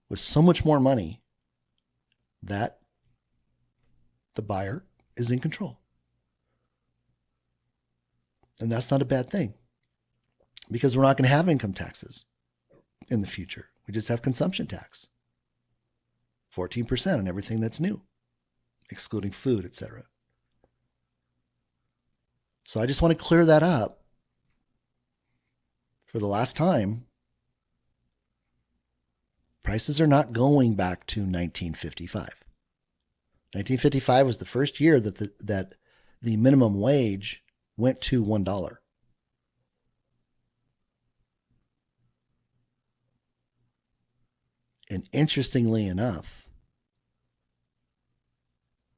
with so much more money that the buyer is in control. And that's not a bad thing, because we're not going to have income taxes in the future. We just have consumption tax, 14% on everything that's new, excluding food, etc. So I just want to clear that up for the last time. Prices are not going back to 1955. 1955 was the first year that the minimum wage went to $1. And interestingly enough,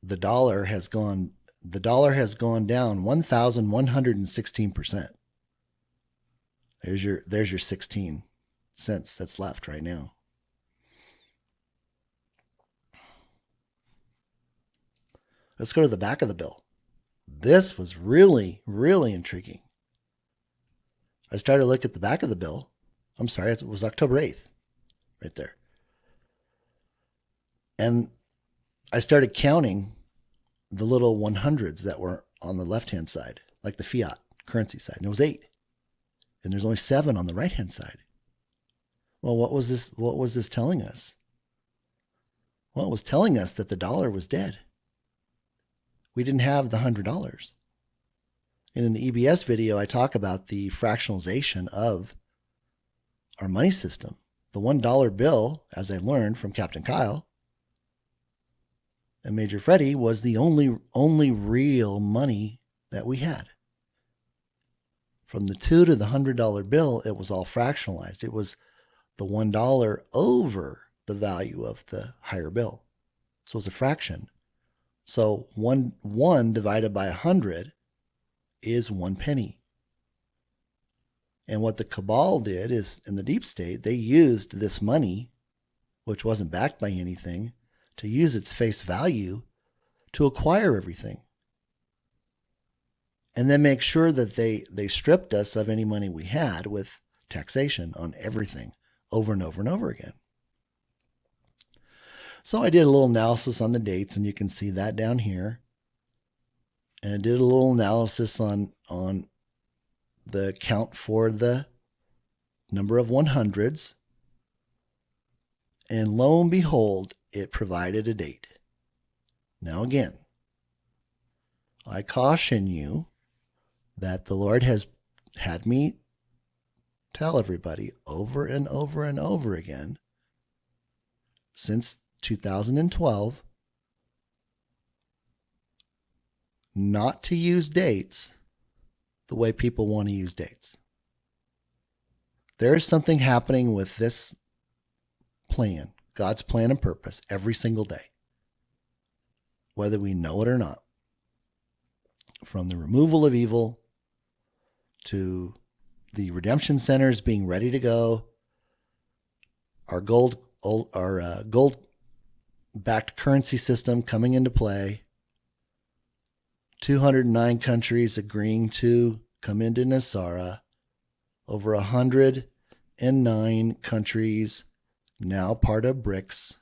the dollar has gone down 1,116%. There's your 16 cents that's left right now. Let's go to the back of the bill. This was really, really intriguing. I started to look at the back of the bill. I'm sorry, it was October 8th, right there. And I started counting the little 100s that were on the left-hand side, like the fiat currency side. And it was 8. And there's only 7 on the right-hand side. Well, what was this telling us? Well, it was telling us that the dollar was dead. We didn't have the $100. And in the EBS video, I talk about the fractionalization of our money system. The $1 bill, as I learned from Captain Kyle and Major Freddie, was the only real money that we had. From the $2 to the $100 bill, it was all fractionalized. It was the $1 over the value of the higher bill. So it was a fraction. So 1 divided by 100 is 1 penny. And what the cabal did is, in the deep state, they used this money, which wasn't backed by anything, to use its face value to acquire everything. And then make sure that they stripped us of any money we had with taxation on everything over and over and over again. So I did a little analysis on the dates, and you can see that down here. And I did a little analysis on the count for the number of 100s. And lo and behold, it provided a date. Now again, I caution you that the Lord has had me tell everybody over and over and over again since 2012 not to use dates the way people want to use dates. There is something happening with this plan, God's plan and purpose, every single day, whether we know it or not. From the removal of evil to the redemption centers being ready to go, our gold-backed currency system coming into play, 209 countries agreeing to come into Nasara, over 109 countries now part of BRICS.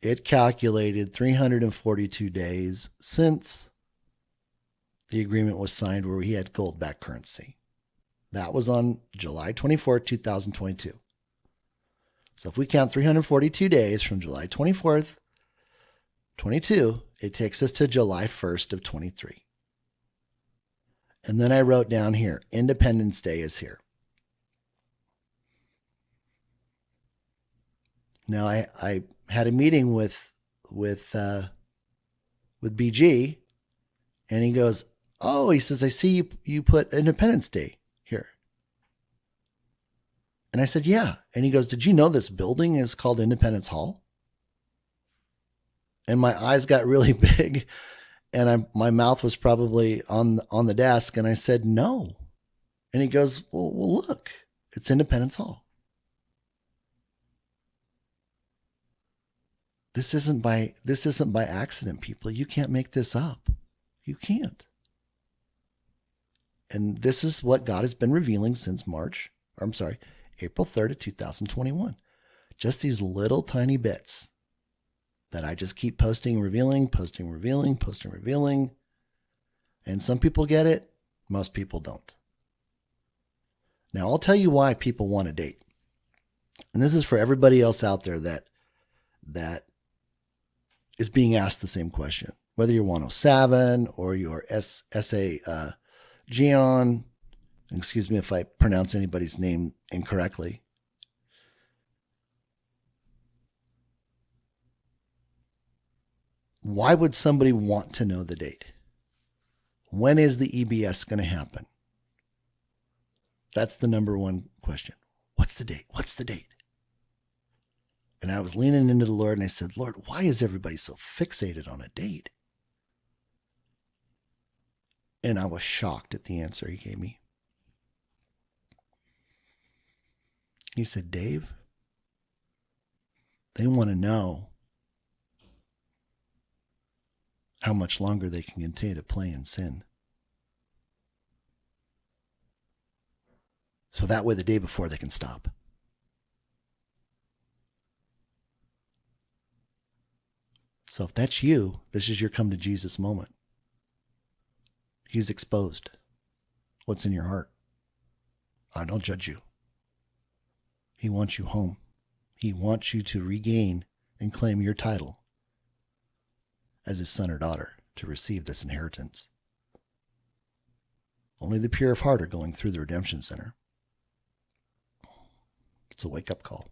It calculated 342 days since the agreement was signed where we had gold-backed currency. That was on July 24, 2022. So if we count 342 days from July 24th, 22, it takes us to July 1st of 23. And then I wrote down here, Independence Day is here. Now I had a meeting with BG, and he goes, "Oh," he says, "I see you put Independence Day here." And I said, "Yeah." And he goes, "Did you know this building is called Independence Hall?" And my eyes got really big, and my mouth was probably on the desk, and I said, "No." And he goes, well, look, it's Independence Hall. This isn't by accident, people. You can't make this up. You can't. And this is what God has been revealing since April 3rd of 2021. Just these little tiny bits that I just keep posting, revealing. And some people get it, most people don't. Now, I'll tell you why people want a date. And this is for everybody else out there that is being asked the same question. whether you're 107 or you're SA Gion, excuse me if I pronounce anybody's name incorrectly. Why would somebody want to know the date? When is the EBS going to happen? That's the number one question. What's the date? What's the date? And I was leaning into the Lord and I said, Lord, why is everybody so fixated on a date? And I was shocked at the answer he gave me. He said, Dave, they want to know how much longer they can continue to play in sin. So that way the day before they can stop. So if that's you, this is your come to Jesus moment. He's exposed what's in your heart. I don't judge you. He wants you home. He wants you to regain and claim your title as his son or daughter to receive this inheritance. Only the pure of heart are going through the redemption center. It's a wake-up call.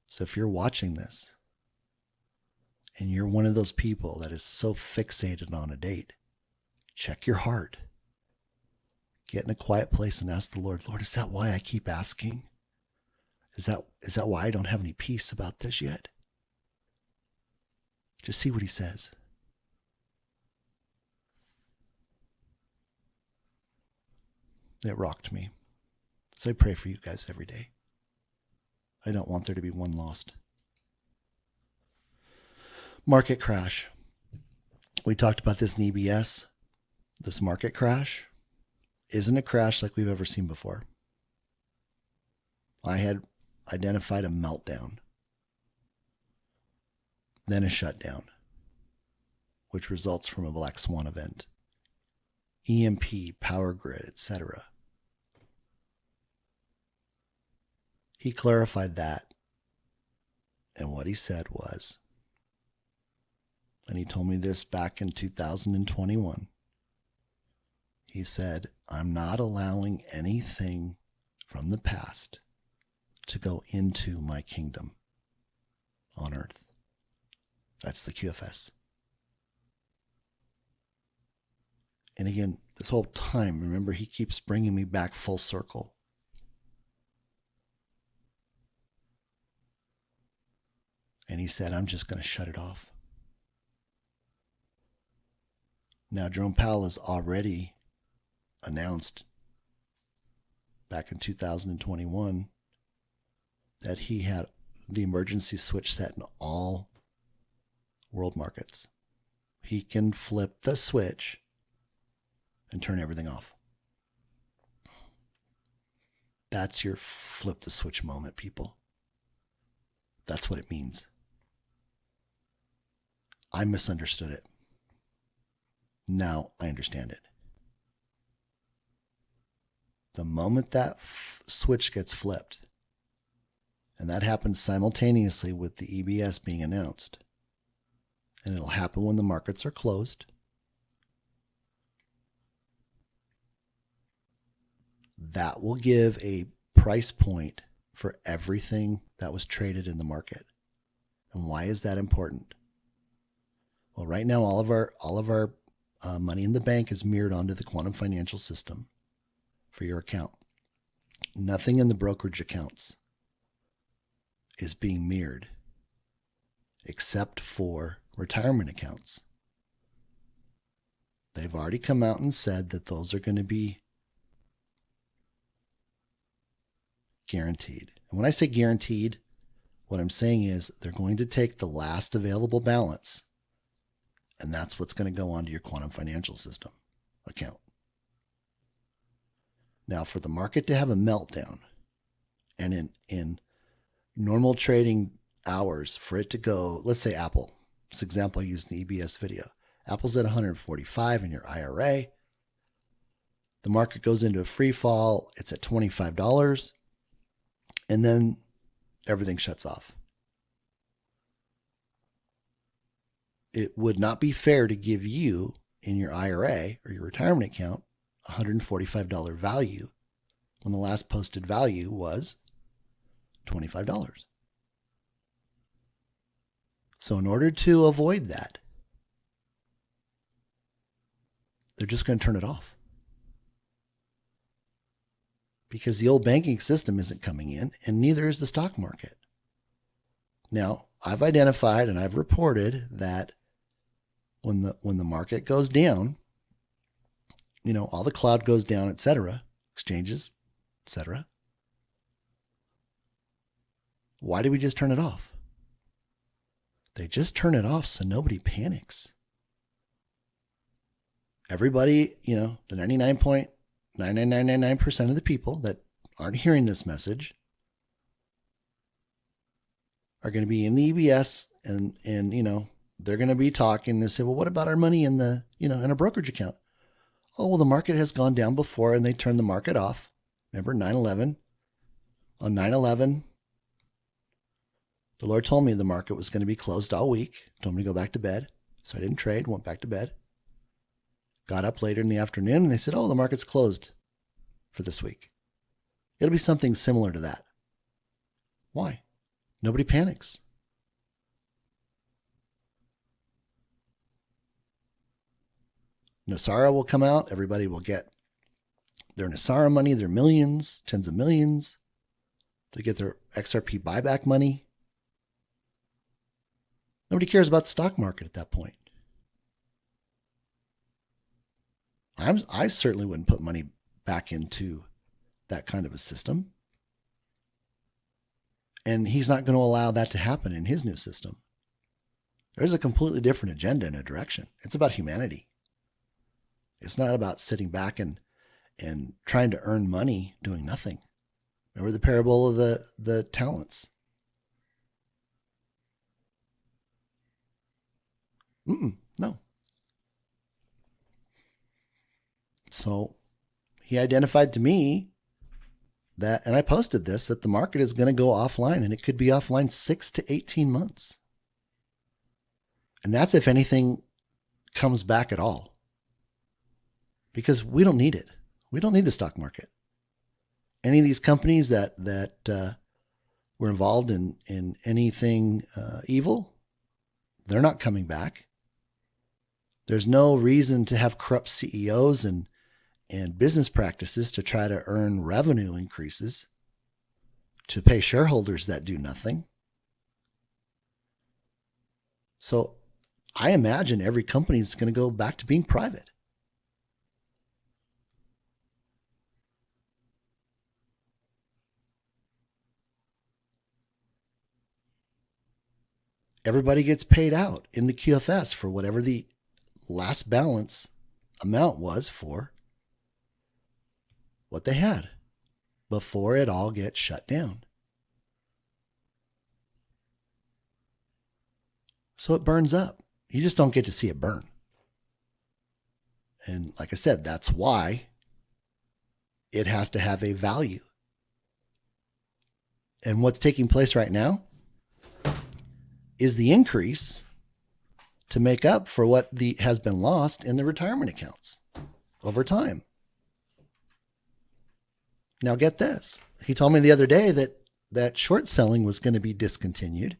So if you're watching this and you're one of those people that is so fixated on a date, check your heart. Get in a quiet place and ask the Lord, Lord, is that why I keep asking? Is that why I don't have any peace about this yet? Just see what he says. It rocked me. So I pray for you guys every day. I don't want there to be one lost. Market crash. We talked about this in EBS. This market crash isn't a crash like we've ever seen before. I had identified a meltdown, then a shutdown, which results from a black swan event, EMP, power grid, etc. He clarified that, and what he said was, and he told me this back in 2021, he said, I'm not allowing anything from the past to go into my kingdom on earth. That's the QFS. And again, this whole time, remember, he keeps bringing me back full circle. And he said, I'm just going to shut it off. Now, Jerome Powell has already announced back in 2021 that he had the emergency switch set in all world markets. He can flip the switch and turn everything off. That's your flip the switch moment, people. That's what it means. I misunderstood it. Now I understand it. The moment that switch gets flipped, and that happens simultaneously with the EBS being announced, and it'll happen when the markets are closed, that will give a price point for everything that was traded in the market. And why is that important? Well, right now, all of our money in the bank is mirrored onto the quantum financial system for your account. Nothing in the brokerage accounts is being mirrored except for retirement accounts. They've already come out and said that those are going to be guaranteed. And when I say guaranteed, what I'm saying is they're going to take the last available balance, and that's what's going to go onto your quantum financial system account. Now, for the market to have a meltdown, and in normal trading hours, for it to go, let's say Apple, this example I used in the EBS video, Apple's at 145 in your IRA. The market goes into a free fall. It's at $25. And then everything shuts off. it would not be fair to give you in your IRA or your retirement account $145 value when the last posted value was $25. So in order to avoid that, they're just going to turn it off. Because the old banking system isn't coming in, and neither is the stock market. Now, I've identified and I've reported that when the market goes down, all the cloud goes down, etc., exchanges, etc. Why do we just turn it off? They just turn it off so nobody panics. Everybody, the 99.99999% of the people that aren't hearing this message are going to be in the EBS and they're going to be talking and say, well, what about our money in the, in a brokerage account? Oh, well, the market has gone down before and they turned the market off. Remember 9/11? On 9/11, the Lord told me the market was going to be closed all week. Told me to go back to bed. So I didn't trade, went back to bed. Got up later in the afternoon and they said, oh, the market's closed for this week. It'll be something similar to that. Why? Nobody panics. Nasara will come out. Everybody will get their Nasara money, their millions, tens of millions. They get their XRP buyback money. Nobody cares about the stock market at that point. I certainly wouldn't put money back into that kind of a system. And he's not going to allow that to happen in his new system. There's a completely different agenda and a direction. It's about humanity. It's not about sitting back and trying to earn money doing nothing. Remember the parable of the talents? No. So he identified to me that, and I posted this, that the market is going to go offline and it could be offline 6 to 18 months. And that's if anything comes back at all. Because we don't need it. We don't need the stock market. Any of these companies that were involved in anything evil, they're not coming back. There's no reason to have corrupt CEOs and business practices to try to earn revenue increases, to pay shareholders that do nothing. So I imagine every company is going to go back to being private. Everybody gets paid out in the QFS for whatever the last balance amount was for what they had before it all gets shut down. So it burns up. You just don't get to see it burn. And like I said, that's why it has to have a value. And what's taking place right now is the increase to make up for what has been lost in the retirement accounts over time. Now get this. He told me the other day that short selling was going to be discontinued.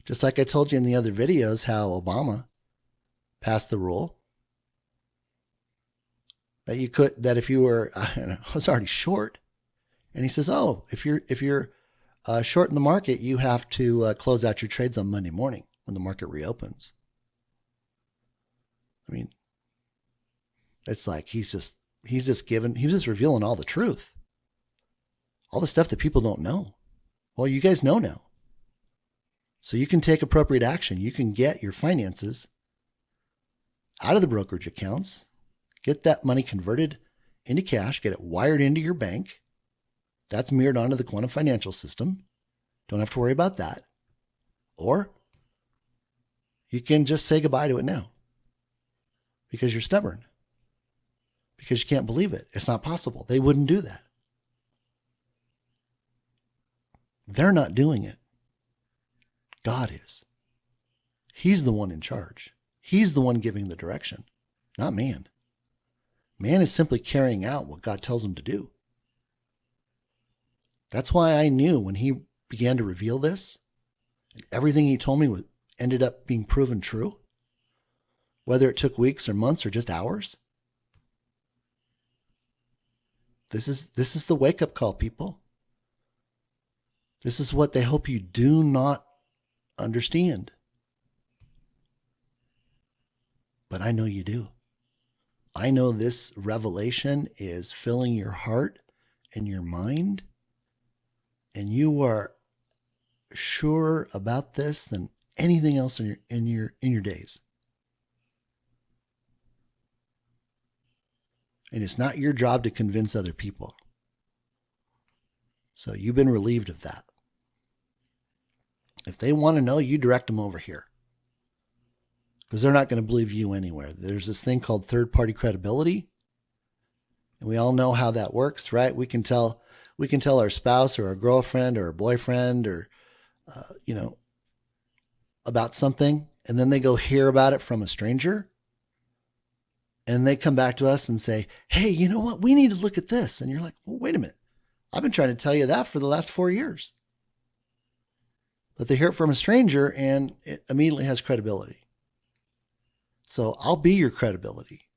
Just like I told you in the other videos how Obama passed the rule that if you were, I was already short, and he says, oh, if you're short in the market, you have to close out your trades on Monday morning when the market reopens. I mean, it's like he's just revealing all the truth. All the stuff that people don't know. Well, you guys know now. So you can take appropriate action. You can get your finances out of the brokerage accounts, get that money converted into cash, get it wired into your bank. That's mirrored onto the quantum financial system. Don't have to worry about that. Or you can just say goodbye to it now because you're stubborn, because you can't believe it. It's not possible. They wouldn't do that. They're not doing it. God is. He's the one in charge. He's the one giving the direction, not man. Man is simply carrying out what God tells him to do. That's why I knew when he began to reveal this, everything he told me ended up being proven true, whether it took weeks or months or just hours. This is the wake-up call, people. This is what they hope you do not understand. But I know you do. I know this revelation is filling your heart and your mind, and you are sure about this than anything else in your days. And it's not your job to convince other people. So you've been relieved of that. If they want to know, you direct them over here, because they're not going to believe you anywhere. There's this thing called third-party credibility, and we all know how that works, right? We can tell our spouse or our girlfriend or our boyfriend or about something, and then they go hear about it from a stranger, and they come back to us and say, "Hey, you know what? We need to look at this." And you're like, "Well, wait a minute. I've been trying to tell you that for the last 4 years." But they hear it from a stranger, and it immediately has credibility. So I'll be your credibility.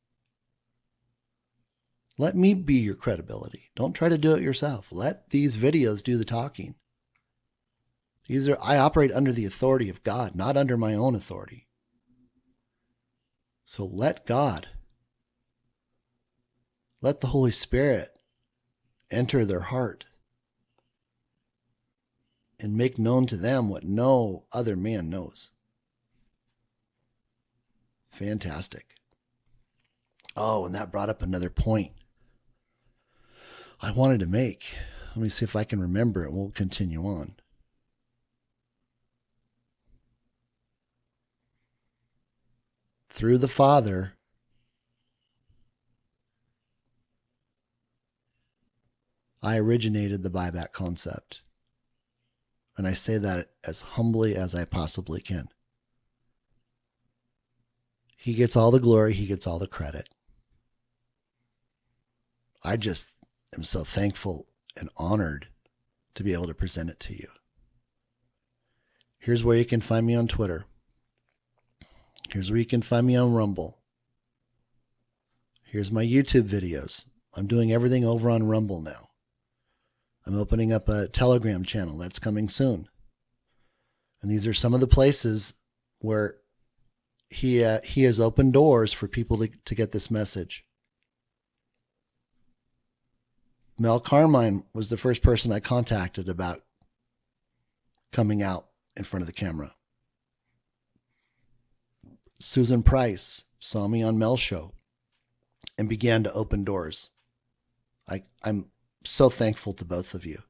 Let me be your credibility. Don't try to do it yourself. Let these videos do the talking. I operate under the authority of God, not under my own authority. So let God, let the Holy Spirit enter their heart and make known to them what no other man knows. Fantastic. Oh, and that brought up another point I wanted to make. Let me see if I can remember it. We'll continue on. Through the Father, I originated the buyback concept. And I say that as humbly as I possibly can. He gets all the glory. He gets all the credit. I just am so thankful and honored to be able to present it to you. Here's where you can find me on Twitter. Here's where you can find me on Rumble. Here's my YouTube videos. I'm doing everything over on Rumble now. I'm opening up a Telegram channel that's coming soon. And these are some of the places where he has opened doors for people to get this message. Mel Carmine was the first person I contacted about coming out in front of the camera. Susan Price saw me on Mel's show and began to open doors. I'm so thankful to both of you.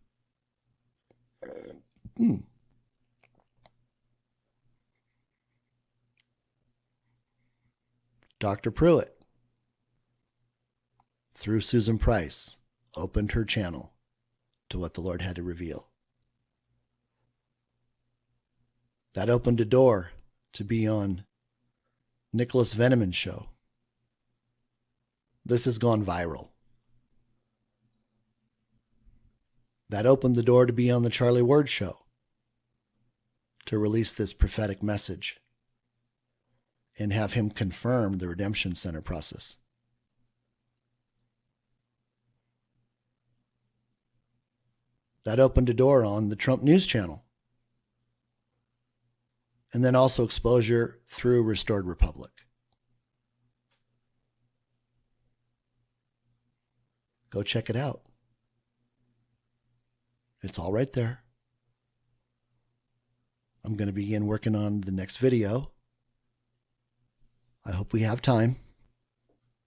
Dr. Pruitt, through Susan Price, opened her channel to what the Lord had to reveal. That opened a door to be on Nicholas Veneman's show. This has gone viral. That opened the door to be on the Charlie Ward show, to release this prophetic message and have him confirm the Redemption Center process. That opened a door on the Trump News Channel. And then also exposure through Restored Republic. Go check it out. It's all right there. I'm going to begin working on the next video. I hope we have time.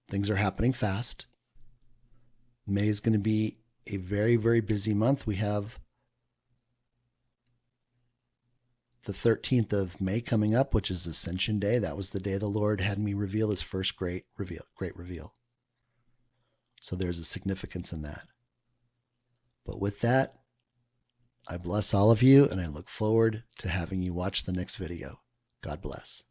Things are happening fast. May is going to be a very, very busy month. We have the 13th of May coming up, which is Ascension Day. That was the day the Lord had me reveal his first great reveal. So there's a significance in that. But with that, I bless all of you, and I look forward to having you watch the next video. God bless.